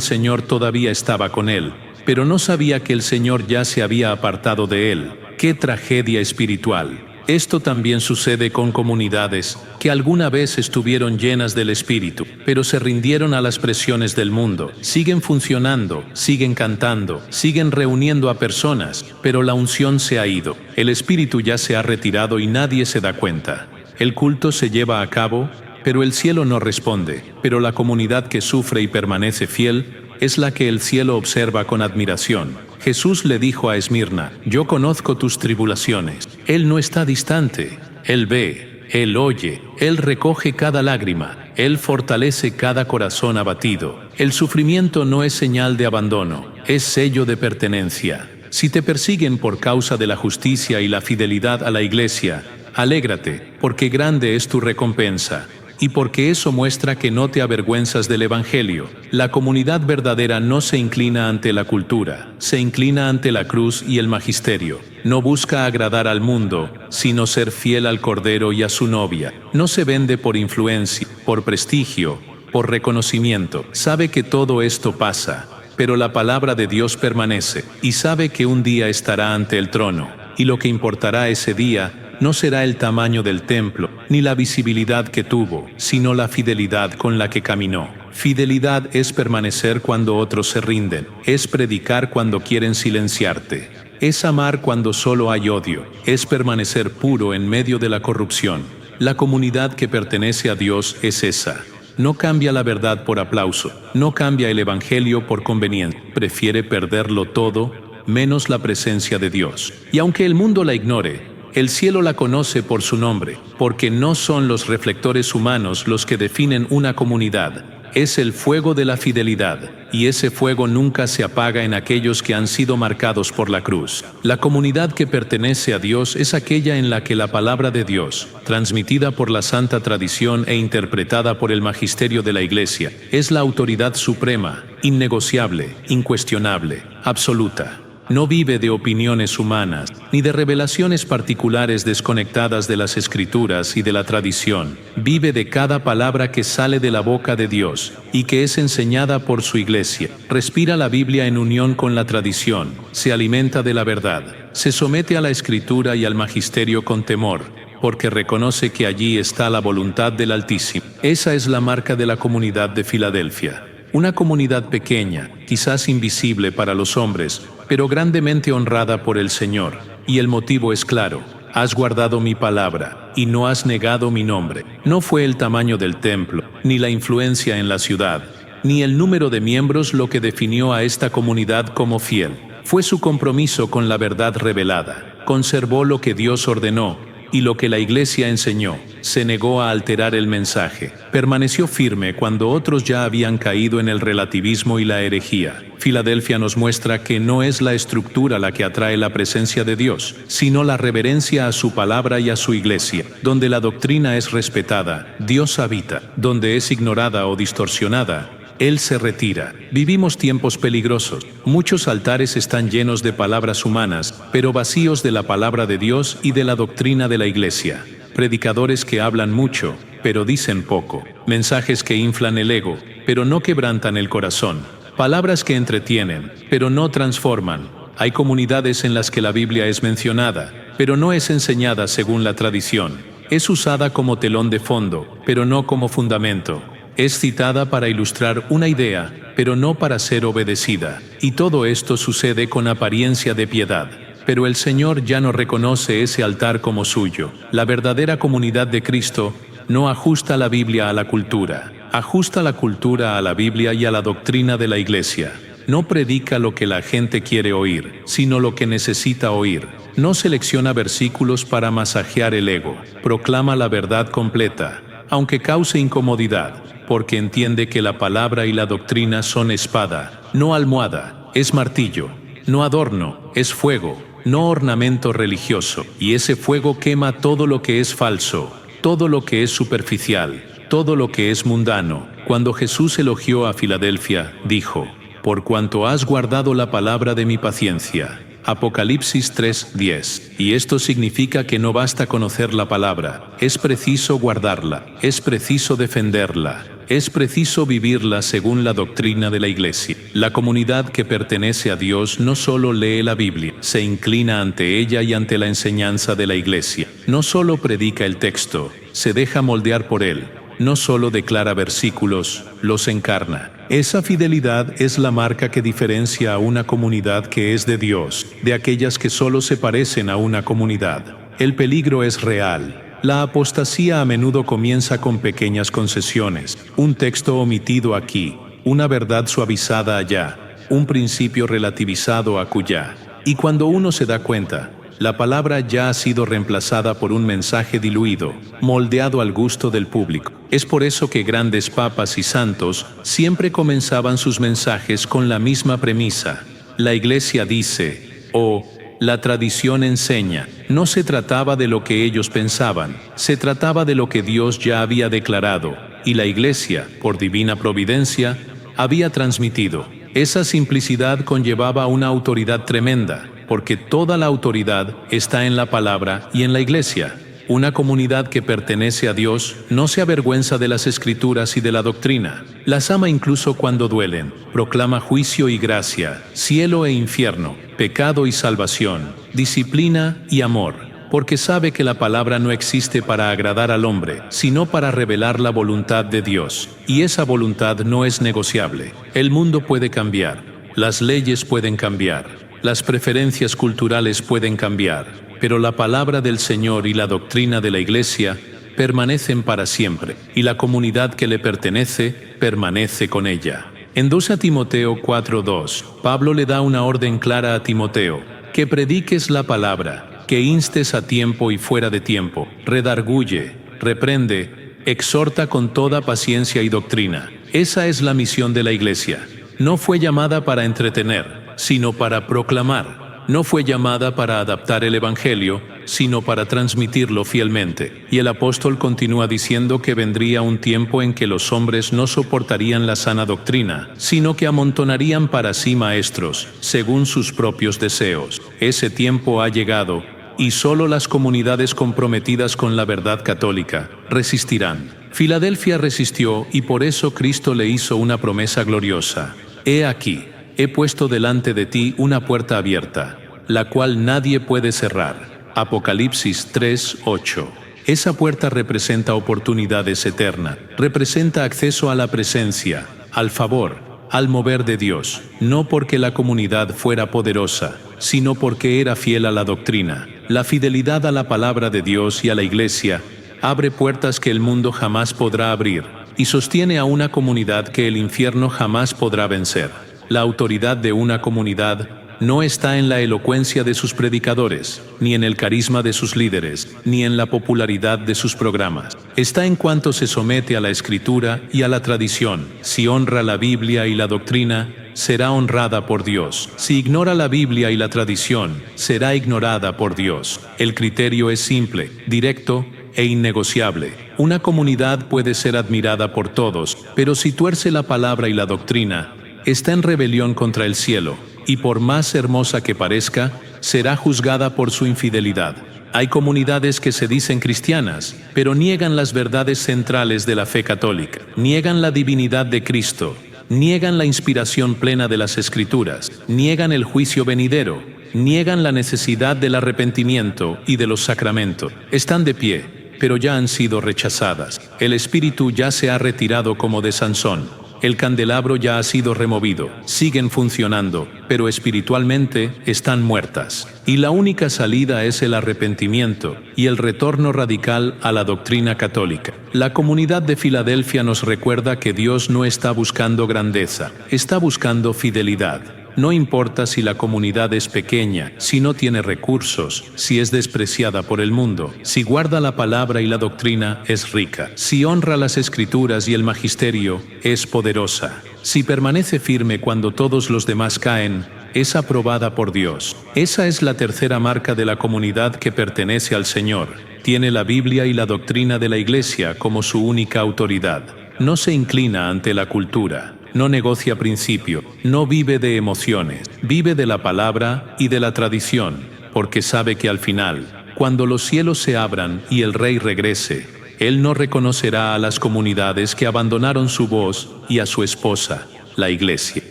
Señor todavía estaba con él, pero no sabía que el Señor ya se había apartado de él. ¡Qué tragedia espiritual! Esto también sucede con comunidades que alguna vez estuvieron llenas del Espíritu, pero se rindieron a las presiones del mundo. Siguen funcionando, siguen cantando, siguen reuniendo a personas, pero la unción se ha ido. El Espíritu ya se ha retirado y nadie se da cuenta. El culto se lleva a cabo, pero el cielo no responde. Pero la comunidad que sufre y permanece fiel es la que el cielo observa con admiración. Jesús le dijo a Esmirna: yo conozco tus tribulaciones. Él no está distante. Él ve, Él oye, Él recoge cada lágrima, Él fortalece cada corazón abatido. El sufrimiento no es señal de abandono, es sello de pertenencia. Si te persiguen por causa de la justicia y la fidelidad a la iglesia, alégrate, porque grande es tu recompensa. Y porque eso muestra que no te avergüenzas del Evangelio. La comunidad verdadera no se inclina ante la cultura, se inclina ante la cruz y el magisterio. No busca agradar al mundo, sino ser fiel al Cordero y a su novia. No se vende por influencia, por prestigio, por reconocimiento. Sabe que todo esto pasa, pero la palabra de Dios permanece, y sabe que un día estará ante el trono, y lo que importará ese día no será el tamaño del templo, ni la visibilidad que tuvo, sino la fidelidad con la que caminó. Fidelidad es permanecer cuando otros se rinden, es predicar cuando quieren silenciarte, es amar cuando solo hay odio, es permanecer puro en medio de la corrupción. La comunidad que pertenece a Dios es esa. No cambia la verdad por aplauso, no cambia el Evangelio por conveniencia, prefiere perderlo todo, menos la presencia de Dios. Y aunque el mundo la ignore, el cielo la conoce por su nombre, porque no son los reflectores humanos los que definen una comunidad, es el fuego de la fidelidad, y ese fuego nunca se apaga en aquellos que han sido marcados por la cruz. La comunidad que pertenece a Dios es aquella en la que la palabra de Dios, transmitida por la santa tradición e interpretada por el magisterio de la Iglesia, es la autoridad suprema, innegociable, incuestionable, absoluta. No vive de opiniones humanas, ni de revelaciones particulares desconectadas de las Escrituras y de la tradición. Vive de cada palabra que sale de la boca de Dios y que es enseñada por su Iglesia. Respira la Biblia en unión con la tradición, se alimenta de la verdad, se somete a la Escritura y al magisterio con temor, porque reconoce que allí está la voluntad del Altísimo. Esa es la marca de la comunidad de Filadelfia. Una comunidad pequeña, quizás invisible para los hombres, pero grandemente honrada por el Señor. Y el motivo es claro: has guardado mi palabra, y no has negado mi nombre. No fue el tamaño del templo, ni la influencia en la ciudad, ni el número de miembros lo que definió a esta comunidad como fiel. Fue su compromiso con la verdad revelada. Conservó lo que Dios ordenó y lo que la Iglesia enseñó. Se negó a alterar el mensaje. Permaneció firme cuando otros ya habían caído en el relativismo y la herejía. Filadelfia nos muestra que no es la estructura la que atrae la presencia de Dios, sino la reverencia a su palabra y a su Iglesia. Donde la doctrina es respetada, Dios habita. Donde es ignorada o distorsionada, Él se retira. Vivimos tiempos peligrosos. Muchos altares están llenos de palabras humanas, pero vacíos de la palabra de Dios y de la doctrina de la Iglesia. Predicadores que hablan mucho, pero dicen poco. Mensajes que inflan el ego, pero no quebrantan el corazón. Palabras que entretienen, pero no transforman. Hay comunidades en las que la Biblia es mencionada, pero no es enseñada según la tradición. Es usada como telón de fondo, pero no como fundamento. Es citada para ilustrar una idea, pero no para ser obedecida. Y todo esto sucede con apariencia de piedad. Pero el Señor ya no reconoce ese altar como suyo. La verdadera comunidad de Cristo no ajusta la Biblia a la cultura. Ajusta la cultura a la Biblia y a la doctrina de la Iglesia. No predica lo que la gente quiere oír, sino lo que necesita oír. No selecciona versículos para masajear el ego. Proclama la verdad completa, aunque cause incomodidad, porque entiende que la palabra y la doctrina son espada, no almohada, es martillo, no adorno, es fuego, no ornamento religioso, y ese fuego quema todo lo que es falso, todo lo que es superficial, todo lo que es mundano. Cuando Jesús elogió a Filadelfia, dijo: por cuanto has guardado la palabra de mi paciencia, Apocalipsis 3:10. Y esto significa que no basta conocer la palabra, es preciso guardarla, es preciso defenderla, es preciso vivirla según la doctrina de la Iglesia. La comunidad que pertenece a Dios no solo lee la Biblia, se inclina ante ella y ante la enseñanza de la Iglesia. No solo predica el texto, se deja moldear por él. No solo declara versículos, los encarna. Esa fidelidad es la marca que diferencia a una comunidad que es de Dios, de aquellas que solo se parecen a una comunidad. El peligro es real. La apostasía a menudo comienza con pequeñas concesiones, un texto omitido aquí, una verdad suavizada allá, un principio relativizado acullá. Y cuando uno se da cuenta, la palabra ya ha sido reemplazada por un mensaje diluido, moldeado al gusto del público. Es por eso que grandes papas y santos siempre comenzaban sus mensajes con la misma premisa. La Iglesia dice, o la tradición enseña. No se trataba de lo que ellos pensaban, se trataba de lo que Dios ya había declarado, y la Iglesia, por divina providencia, había transmitido. Esa simplicidad conllevaba una autoridad tremenda, porque toda la autoridad está en la palabra y en la Iglesia. Una comunidad que pertenece a Dios no se avergüenza de las Escrituras y de la doctrina. Las ama incluso cuando duelen. Proclama juicio y gracia, cielo e infierno, pecado y salvación, disciplina y amor, porque sabe que la palabra no existe para agradar al hombre, sino para revelar la voluntad de Dios. Y esa voluntad no es negociable. El mundo puede cambiar, las leyes pueden cambiar. Las preferencias culturales pueden cambiar, pero la palabra del Señor y la doctrina de la Iglesia permanecen para siempre, y la comunidad que le pertenece permanece con ella. En 2 Timoteo 4:2, Pablo le da una orden clara a Timoteo: que prediques la palabra, que instes a tiempo y fuera de tiempo, redarguye, reprende, exhorta con toda paciencia y doctrina. Esa es la misión de la Iglesia. No fue llamada para entretener, sino para proclamar. No fue llamada para adaptar el Evangelio, sino para transmitirlo fielmente. Y el apóstol continúa diciendo que vendría un tiempo en que los hombres no soportarían la sana doctrina, sino que amontonarían para sí maestros, según sus propios deseos. Ese tiempo ha llegado, y solo las comunidades comprometidas con la verdad católica resistirán. Filadelfia resistió, y por eso Cristo le hizo una promesa gloriosa: He aquí, he puesto delante de ti una puerta abierta, la cual nadie puede cerrar. Apocalipsis 3:8. Esa puerta representa oportunidades eternas, representa acceso a la presencia, al favor, al mover de Dios, no porque la comunidad fuera poderosa, sino porque era fiel a la doctrina. La fidelidad a la palabra de Dios y a la Iglesia abre puertas que el mundo jamás podrá abrir, y sostiene a una comunidad que el infierno jamás podrá vencer. La autoridad de una comunidad no está en la elocuencia de sus predicadores, ni en el carisma de sus líderes, ni en la popularidad de sus programas. Está en cuanto se somete a la Escritura y a la tradición. Si honra la Biblia y la doctrina, será honrada por Dios. Si ignora la Biblia y la tradición, será ignorada por Dios. El criterio es simple, directo e innegociable. Una comunidad puede ser admirada por todos, pero si tuerce la palabra y la doctrina, está en rebelión contra el cielo, y por más hermosa que parezca, será juzgada por su infidelidad. Hay comunidades que se dicen cristianas, pero niegan las verdades centrales de la fe católica, niegan la divinidad de Cristo, niegan la inspiración plena de las Escrituras, niegan el juicio venidero, niegan la necesidad del arrepentimiento y de los sacramentos. Están de pie, pero ya han sido rechazadas. El espíritu ya se ha retirado como de Sansón. El candelabro ya ha sido removido. Siguen funcionando, pero espiritualmente están muertas. Y la única salida es el arrepentimiento y el retorno radical a la doctrina católica. La comunidad de Filadelfia nos recuerda que Dios no está buscando grandeza, está buscando fidelidad. No importa si la comunidad es pequeña, si no tiene recursos, si es despreciada por el mundo, si guarda la palabra y la doctrina, es rica. Si honra las Escrituras y el magisterio, es poderosa. Si permanece firme cuando todos los demás caen, es aprobada por Dios. Esa es la tercera marca de la comunidad que pertenece al Señor. Tiene la Biblia y la doctrina de la Iglesia como su única autoridad. No se inclina ante la cultura. No negocia principio, no vive de emociones, vive de la palabra y de la tradición, porque sabe que al final, cuando los cielos se abran y el Rey regrese, Él no reconocerá a las comunidades que abandonaron su voz y a su esposa, la Iglesia.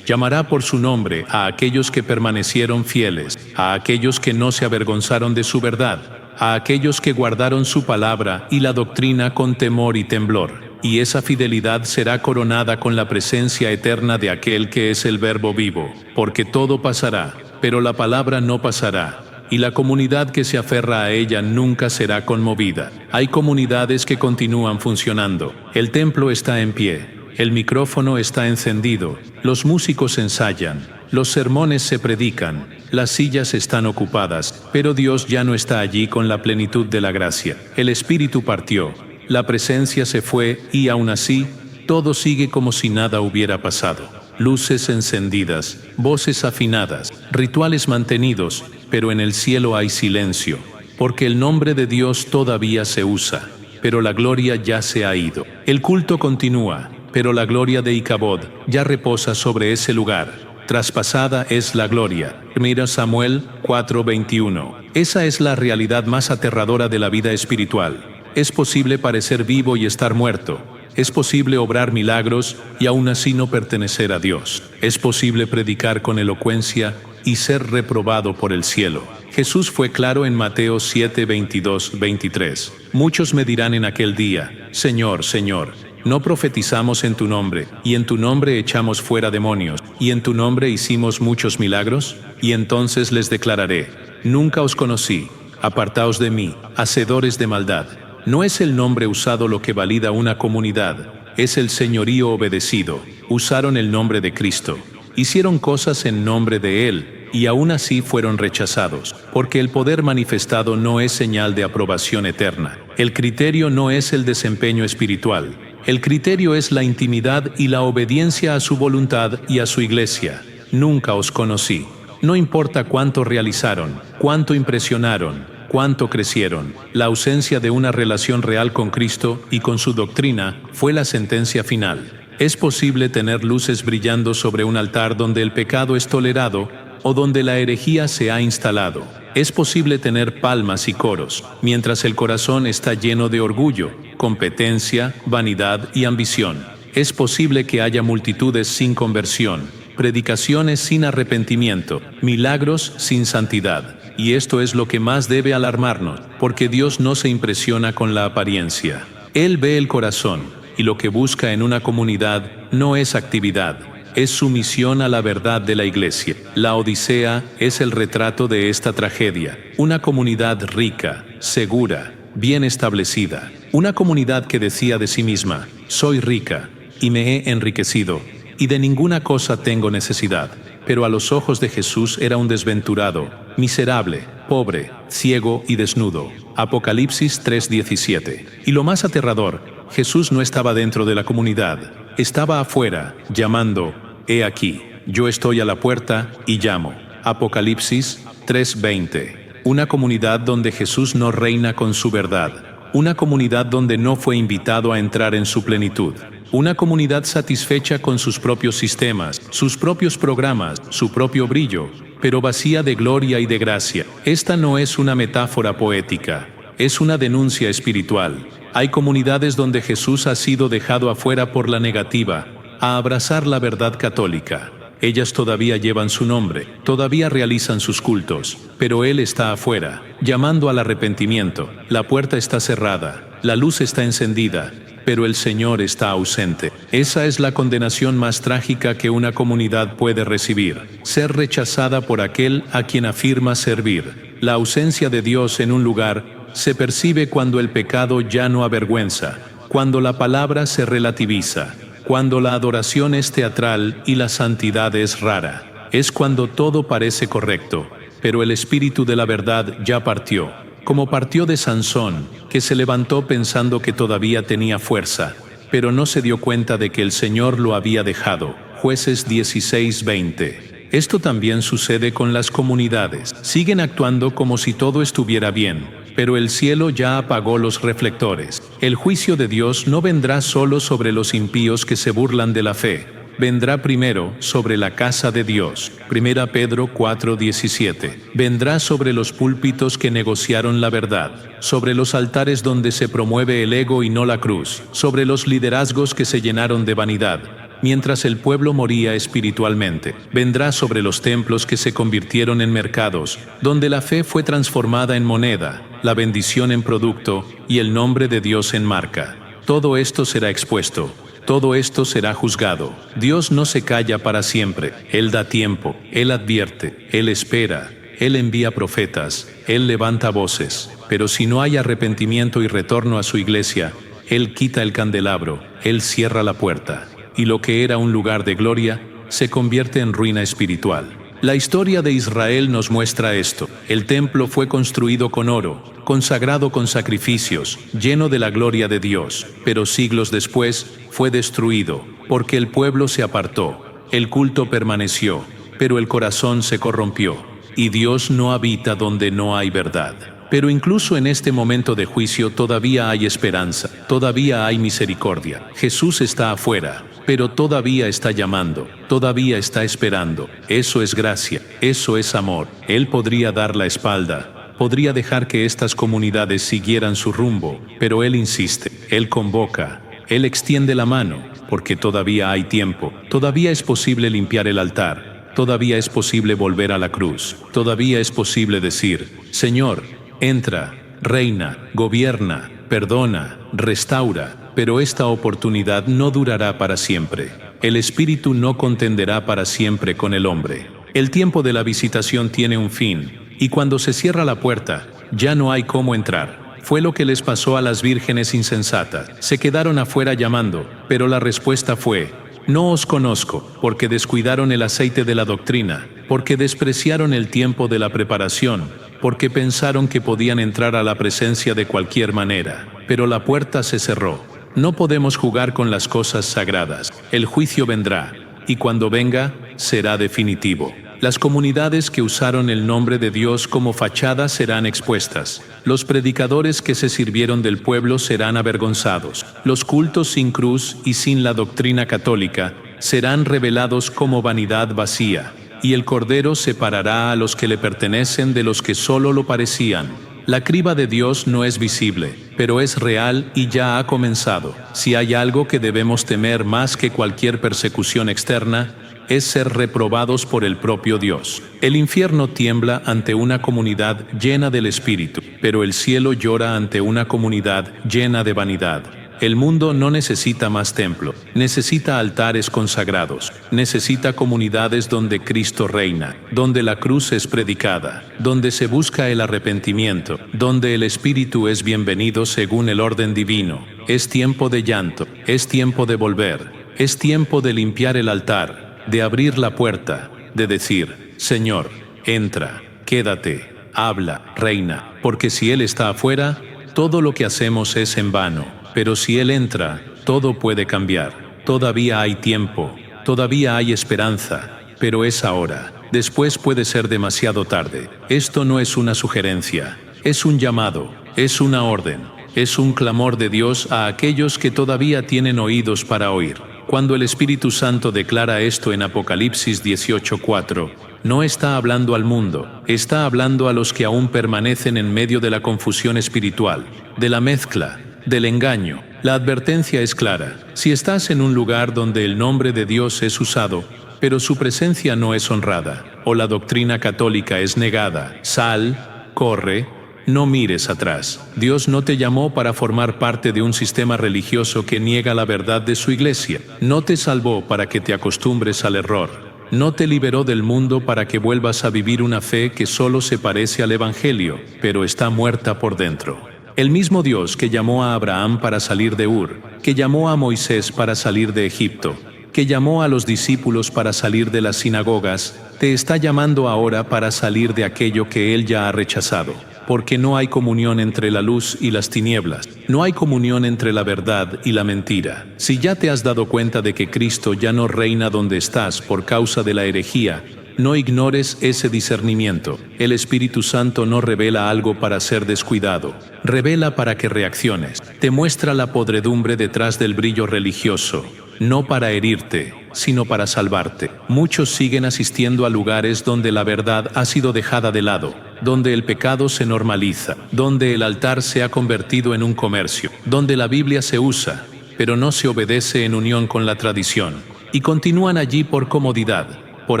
Llamará por su nombre a aquellos que permanecieron fieles, a aquellos que no se avergonzaron de su verdad, a aquellos que guardaron su palabra y la doctrina con temor y temblor. Y esa fidelidad será coronada con la presencia eterna de aquel que es el Verbo vivo, porque todo pasará, pero la palabra no pasará. Y la comunidad que se aferra a ella nunca será conmovida. Hay comunidades que continúan funcionando. El templo está en pie, el micrófono está encendido, los músicos ensayan, los sermones se predican, las sillas están ocupadas, pero Dios ya no está allí con la plenitud de la gracia. El Espíritu partió, la presencia se fue y aún así, todo sigue como si nada hubiera pasado. Luces encendidas, voces afinadas, rituales mantenidos, pero en el cielo hay silencio, porque el nombre de Dios todavía se usa, pero la gloria ya se ha ido. El culto continúa, pero la gloria de Icabod ya reposa sobre ese lugar. Traspasada es la gloria. Mira Samuel 4:21. Esa es la realidad más aterradora de la vida espiritual. Es posible parecer vivo y estar muerto. Es posible obrar milagros y aún así no pertenecer a Dios. Es posible predicar con elocuencia y ser reprobado por el cielo. Jesús fue claro en Mateo 7:22-23. Muchos me dirán en aquel día, Señor, Señor, ¿no profetizamos en tu nombre, y en tu nombre echamos fuera demonios, y en tu nombre hicimos muchos milagros? Y entonces les declararé, nunca os conocí, apartaos de mí, hacedores de maldad. No es el nombre usado lo que valida una comunidad, es el señorío obedecido. Usaron el nombre de Cristo, hicieron cosas en nombre de Él, y aún así fueron rechazados, porque el poder manifestado no es señal de aprobación eterna. El criterio no es el desempeño espiritual, el criterio es la intimidad y la obediencia a su voluntad y a su iglesia. Nunca os conocí. No importa cuánto realizaron, cuánto impresionaron, cuánto crecieron. La ausencia de una relación real con Cristo y con su doctrina fue la sentencia final. Es posible tener luces brillando sobre un altar donde el pecado es tolerado o donde la herejía se ha instalado. Es posible tener palmas y coros, mientras el corazón está lleno de orgullo, competencia, vanidad y ambición. Es posible que haya multitudes sin conversión, predicaciones sin arrepentimiento, milagros sin santidad. Y esto es lo que más debe alarmarnos, porque Dios no se impresiona con la apariencia. Él ve el corazón, y lo que busca en una comunidad no es actividad, es sumisión a la verdad de la Iglesia. La Odisea es el retrato de esta tragedia. Una comunidad rica, segura, bien establecida. Una comunidad que decía de sí misma, soy rica, y me he enriquecido, y de ninguna cosa tengo necesidad. Pero a los ojos de Jesús era un desventurado, miserable, pobre, ciego y desnudo. Apocalipsis 3:17. Y lo más aterrador, Jesús no estaba dentro de la comunidad, estaba afuera, llamando, he aquí, yo estoy a la puerta y llamo. Apocalipsis 3:20. Una comunidad donde Jesús no reina con su verdad. Una comunidad donde no fue invitado a entrar en su plenitud. Una comunidad satisfecha con sus propios sistemas, sus propios programas, su propio brillo, pero vacía de gloria y de gracia. Esta no es una metáfora poética, es una denuncia espiritual. Hay comunidades donde Jesús ha sido dejado afuera por la negativa a abrazar la verdad católica. Ellas todavía llevan su nombre, todavía realizan sus cultos, pero Él está afuera, llamando al arrepentimiento. La puerta está cerrada, la luz está encendida, pero el Señor está ausente. Esa es la condenación más trágica que una comunidad puede recibir, ser rechazada por aquel a quien afirma servir. La ausencia de Dios en un lugar se percibe cuando el pecado ya no avergüenza, cuando la palabra se relativiza, cuando la adoración es teatral y la santidad es rara. Es cuando todo parece correcto, pero el espíritu de la verdad ya partió. Como partió de Sansón, que se levantó pensando que todavía tenía fuerza, pero no se dio cuenta de que el Señor lo había dejado. Jueces 16:20. Esto también sucede con las comunidades. Siguen actuando como si todo estuviera bien, pero el cielo ya apagó los reflectores. El juicio de Dios no vendrá solo sobre los impíos que se burlan de la fe. vendrá primero sobre la casa de Dios. 1 Pedro 4:17. Vendrá sobre los púlpitos que negociaron la verdad, sobre los altares donde se promueve el ego y no la cruz, sobre los liderazgos que se llenaron de vanidad, mientras el pueblo moría espiritualmente. Vendrá sobre los templos que se convirtieron en mercados, donde la fe fue transformada en moneda, la bendición en producto y el nombre de Dios en marca. Todo esto será expuesto. Todo esto será juzgado. Dios no se calla para siempre. Él da tiempo, Él advierte, Él espera, Él envía profetas, Él levanta voces. Pero si no hay arrepentimiento y retorno a su iglesia, Él quita el candelabro, Él cierra la puerta. Y lo que era un lugar de gloria, se convierte en ruina espiritual. La historia de Israel nos muestra esto. El templo fue construido con oro, consagrado con sacrificios, lleno de la gloria de Dios, pero siglos después fue destruido, porque el pueblo se apartó, el culto permaneció, pero el corazón se corrompió, y Dios no habita donde no hay verdad. Pero incluso en este momento de juicio todavía hay esperanza, todavía hay misericordia. Jesús está afuera, pero todavía está llamando, todavía está esperando. Eso es gracia, eso es amor. Él podría dar la espalda, podría dejar que estas comunidades siguieran su rumbo, pero Él insiste, Él convoca, Él extiende la mano, porque todavía hay tiempo, todavía es posible limpiar el altar, todavía es posible volver a la cruz, todavía es posible decir, Señor, entra, reina, gobierna, perdona, restaura, pero esta oportunidad no durará para siempre. El Espíritu no contenderá para siempre con el hombre. El tiempo de la visitación tiene un fin, y cuando se cierra la puerta, ya no hay cómo entrar. Fue lo que les pasó a las vírgenes insensatas. Se quedaron afuera llamando, pero la respuesta fue, no os conozco, porque descuidaron el aceite de la doctrina, porque despreciaron el tiempo de la preparación, porque pensaron que podían entrar a la presencia de cualquier manera. Pero la puerta se cerró. No podemos jugar con las cosas sagradas. El juicio vendrá, y cuando venga, será definitivo. Las comunidades que usaron el nombre de Dios como fachada serán expuestas. Los predicadores que se sirvieron del pueblo serán avergonzados. Los cultos sin cruz y sin la doctrina católica serán revelados como vanidad vacía, y el Cordero separará a los que le pertenecen de los que solo lo parecían. La criba de Dios no es visible, pero es real y ya ha comenzado. Si hay algo que debemos temer más que cualquier persecución externa, es ser reprobados por el propio Dios. El infierno tiembla ante una comunidad llena del Espíritu, pero el cielo llora ante una comunidad llena de vanidad. El mundo no necesita más templo, necesita altares consagrados, necesita comunidades donde Cristo reina, donde la cruz es predicada, donde se busca el arrepentimiento, donde el Espíritu es bienvenido según el orden divino. Es tiempo de llanto, es tiempo de volver, es tiempo de limpiar el altar, de abrir la puerta, de decir, Señor, entra, quédate, habla, reina, porque si Él está afuera, todo lo que hacemos es en vano. Pero si Él entra, todo puede cambiar. Todavía hay tiempo, todavía hay esperanza, pero es ahora. Después puede ser demasiado tarde. Esto no es una sugerencia, es un llamado, es una orden, es un clamor de Dios a aquellos que todavía tienen oídos para oír. Cuando el Espíritu Santo declara esto en Apocalipsis 18:4, no está hablando al mundo, está hablando a los que aún permanecen en medio de la confusión espiritual, de la mezcla, del engaño. La advertencia es clara. Si estás en un lugar donde el nombre de Dios es usado, pero su presencia no es honrada, o la doctrina católica es negada, sal, corre, no mires atrás. Dios no te llamó para formar parte de un sistema religioso que niega la verdad de su iglesia. No te salvó para que te acostumbres al error. No te liberó del mundo para que vuelvas a vivir una fe que solo se parece al Evangelio, pero está muerta por dentro. El mismo Dios que llamó a Abraham para salir de Ur, que llamó a Moisés para salir de Egipto, que llamó a los discípulos para salir de las sinagogas, te está llamando ahora para salir de aquello que Él ya ha rechazado. Porque no hay comunión entre la luz y las tinieblas, no hay comunión entre la verdad y la mentira. Si ya te has dado cuenta de que Cristo ya no reina donde estás por causa de la herejía, no ignores ese discernimiento. El Espíritu Santo no revela algo para ser descuidado, revela para que reacciones. Te muestra la podredumbre detrás del brillo religioso. no para herirte, sino para salvarte. Muchos siguen asistiendo a lugares donde la verdad ha sido dejada de lado, donde el pecado se normaliza, donde el altar se ha convertido en un comercio, donde la Biblia se usa, pero no se obedece en unión con la tradición, y continúan allí por comodidad, por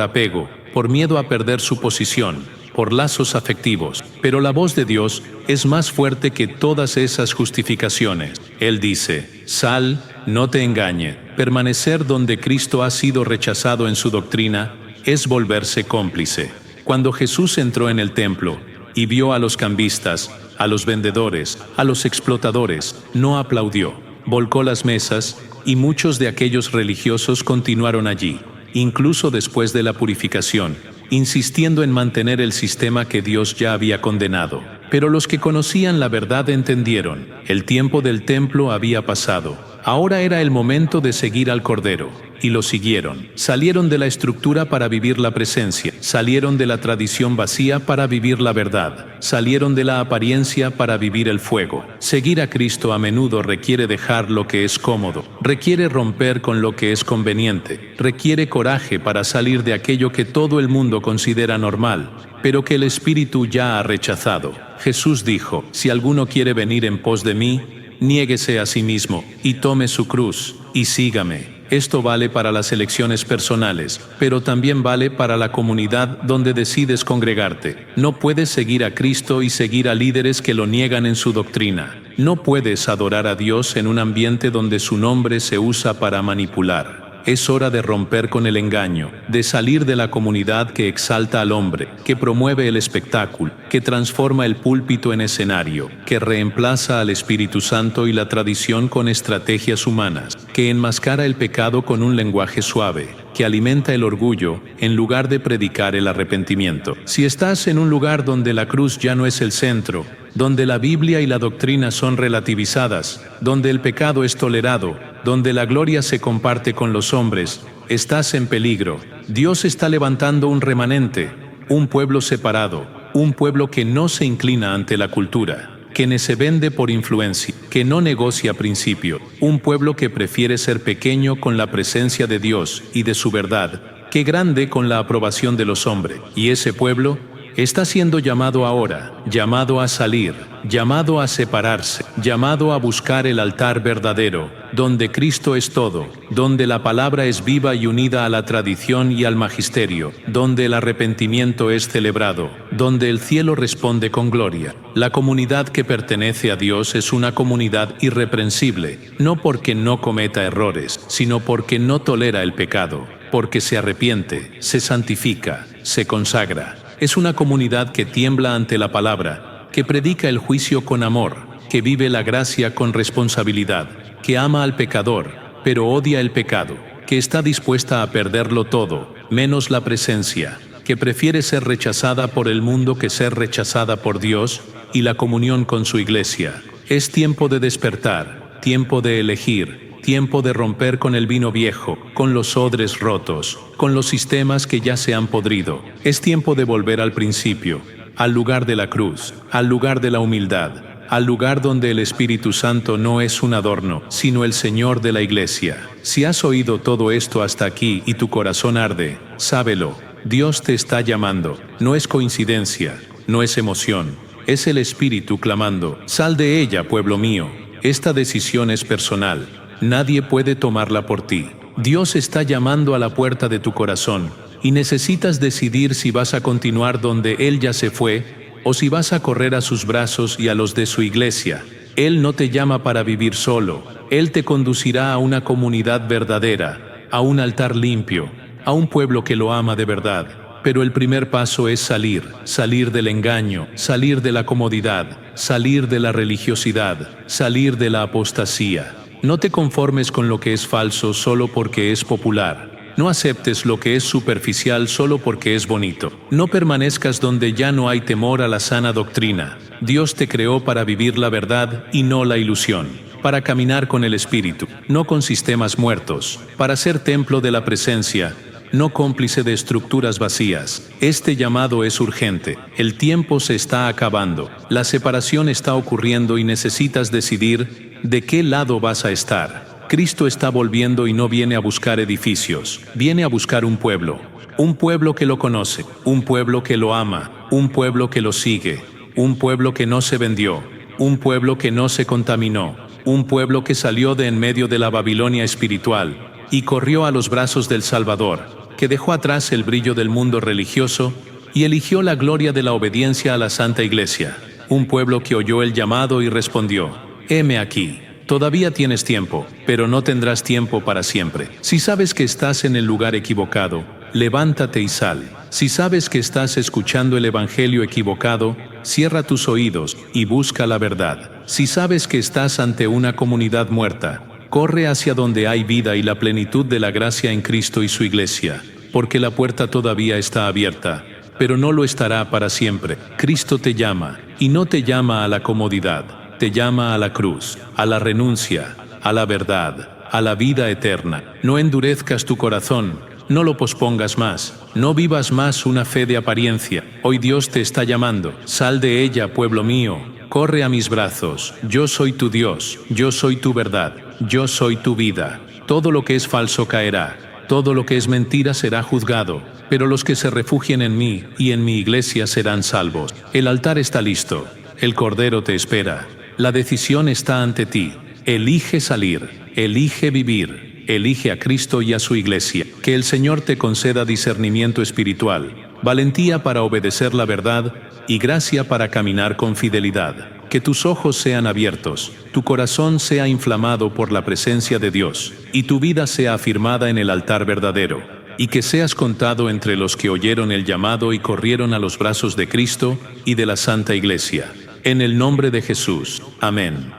apego, por miedo a perder su posición, por lazos afectivos. Pero la voz de Dios es más fuerte que todas esas justificaciones. Él dice: sal, no te engañe. Permanecer donde Cristo ha sido rechazado en su doctrina es volverse cómplice. Cuando Jesús entró en el templo y vio a los cambistas, a los vendedores, a los explotadores, no aplaudió. Volcó las mesas, y muchos de aquellos religiosos continuaron allí, incluso después de la purificación, insistiendo en mantener el sistema que Dios ya había condenado. Pero los que conocían la verdad entendieron: el tiempo del templo había pasado. Ahora era el momento de seguir al Cordero. Y lo siguieron. Salieron de la estructura para vivir la presencia. Salieron de la tradición vacía para vivir la verdad. Salieron de la apariencia para vivir el fuego. Seguir a Cristo a menudo requiere dejar lo que es cómodo. Requiere romper con lo que es conveniente. Requiere coraje para salir de aquello que todo el mundo considera normal, pero que el Espíritu ya ha rechazado. Jesús dijo: si alguno quiere venir en pos de mí, niéguese a sí mismo, y tome su cruz, y sígame. Esto vale para las elecciones personales, pero también vale para la comunidad donde decides congregarte. No puedes seguir a Cristo y seguir a líderes que lo niegan en su doctrina. No puedes adorar a Dios en un ambiente donde su nombre se usa para manipular. Es hora de romper con el engaño, de salir de la comunidad que exalta al hombre, que promueve el espectáculo, que transforma el púlpito en escenario, que reemplaza al Espíritu Santo y la tradición con estrategias humanas, que enmascara el pecado con un lenguaje suave, que alimenta el orgullo en lugar de predicar el arrepentimiento. Si estás en un lugar donde la cruz ya no es el centro, donde la Biblia y la doctrina son relativizadas, donde el pecado es tolerado, donde la gloria se comparte con los hombres, estás en peligro. Dios está levantando un remanente, un pueblo separado, un pueblo que no se inclina ante la cultura, que no se vende por influencia, que no negocia principio, un pueblo que prefiere ser pequeño con la presencia de Dios y de su verdad, que grande con la aprobación de los hombres. Y ese pueblo está siendo llamado ahora, llamado a salir, llamado a separarse, llamado a buscar el altar verdadero, donde Cristo es todo, donde la palabra es viva y unida a la tradición y al magisterio, donde el arrepentimiento es celebrado, donde el cielo responde con gloria. La comunidad que pertenece a Dios es una comunidad irreprensible, no porque no cometa errores, sino porque no tolera el pecado, porque se arrepiente, se santifica, se consagra. Es una comunidad que tiembla ante la palabra, que predica el juicio con amor, que vive la gracia con responsabilidad, que ama al pecador, pero odia el pecado, que está dispuesta a perderlo todo, menos la presencia, que prefiere ser rechazada por el mundo que ser rechazada por Dios y la comunión con su iglesia. Es tiempo de despertar, tiempo de elegir, tiempo de romper con el vino viejo, con los odres rotos, con los sistemas que ya se han podrido. Es tiempo de volver al principio, al lugar de la cruz, al lugar de la humildad, al lugar donde el Espíritu Santo no es un adorno, sino el Señor de la iglesia. Si has oído todo esto hasta aquí y tu corazón arde, sábelo, Dios te está llamando. No es coincidencia, no es emoción, es el Espíritu clamando: sal de ella, pueblo mío. Esta decisión es personal. Nadie puede tomarla por ti. Dios está llamando a la puerta de tu corazón y necesitas decidir si vas a continuar donde Él ya se fue o si vas a correr a sus brazos y a los de su iglesia. Él no te llama para vivir solo. Él te conducirá a una comunidad verdadera, a un altar limpio, a un pueblo que lo ama de verdad. Pero el primer paso es salir del engaño, salir de la comodidad, salir de la religiosidad, salir de la apostasía. No te conformes con lo que es falso solo porque es popular. No aceptes lo que es superficial solo porque es bonito. No permanezcas donde ya no hay temor a la sana doctrina. Dios te creó para vivir la verdad y no la ilusión, para caminar con el Espíritu, no con sistemas muertos, para ser templo de la presencia, no cómplice de estructuras vacías. Este llamado es urgente. El tiempo se está acabando. La separación está ocurriendo y necesitas decidir de qué lado vas a estar. Cristo está volviendo y no viene a buscar edificios, viene a buscar un pueblo que lo conoce, un pueblo que lo ama, un pueblo que lo sigue, un pueblo que no se vendió, un pueblo que no se contaminó, un pueblo que salió de en medio de la Babilonia espiritual y corrió a los brazos del Salvador, que dejó atrás el brillo del mundo religioso y eligió la gloria de la obediencia a la Santa Iglesia. Un pueblo que oyó el llamado y respondió: heme aquí. Todavía tienes tiempo, pero no tendrás tiempo para siempre. Si sabes que estás en el lugar equivocado, levántate y sal. Si sabes que estás escuchando el evangelio equivocado, cierra tus oídos y busca la verdad. Si sabes que estás ante una comunidad muerta, corre hacia donde hay vida y la plenitud de la gracia en Cristo y su iglesia, porque la puerta todavía está abierta, pero no lo estará para siempre. Cristo te llama, y no te llama a la comodidad. Te llama a la cruz, a la renuncia, a la verdad, a la vida eterna. No endurezcas tu corazón, no lo pospongas más, no vivas más una fe de apariencia. Hoy Dios te está llamando. Sal de ella, pueblo mío, corre a mis brazos. Yo soy tu Dios, yo soy tu verdad, yo soy tu vida. Todo lo que es falso caerá, todo lo que es mentira será juzgado, pero los que se refugien en mí y en mi iglesia serán salvos. El altar está listo, el Cordero te espera. La decisión está ante ti. Elige salir, elige vivir, elige a Cristo y a su iglesia. Que el Señor te conceda discernimiento espiritual, valentía para obedecer la verdad y gracia para caminar con fidelidad. Que tus ojos sean abiertos, tu corazón sea inflamado por la presencia de Dios y tu vida sea afirmada en el altar verdadero. Y que seas contado entre los que oyeron el llamado y corrieron a los brazos de Cristo y de la Santa Iglesia. En el nombre de Jesús. Amén.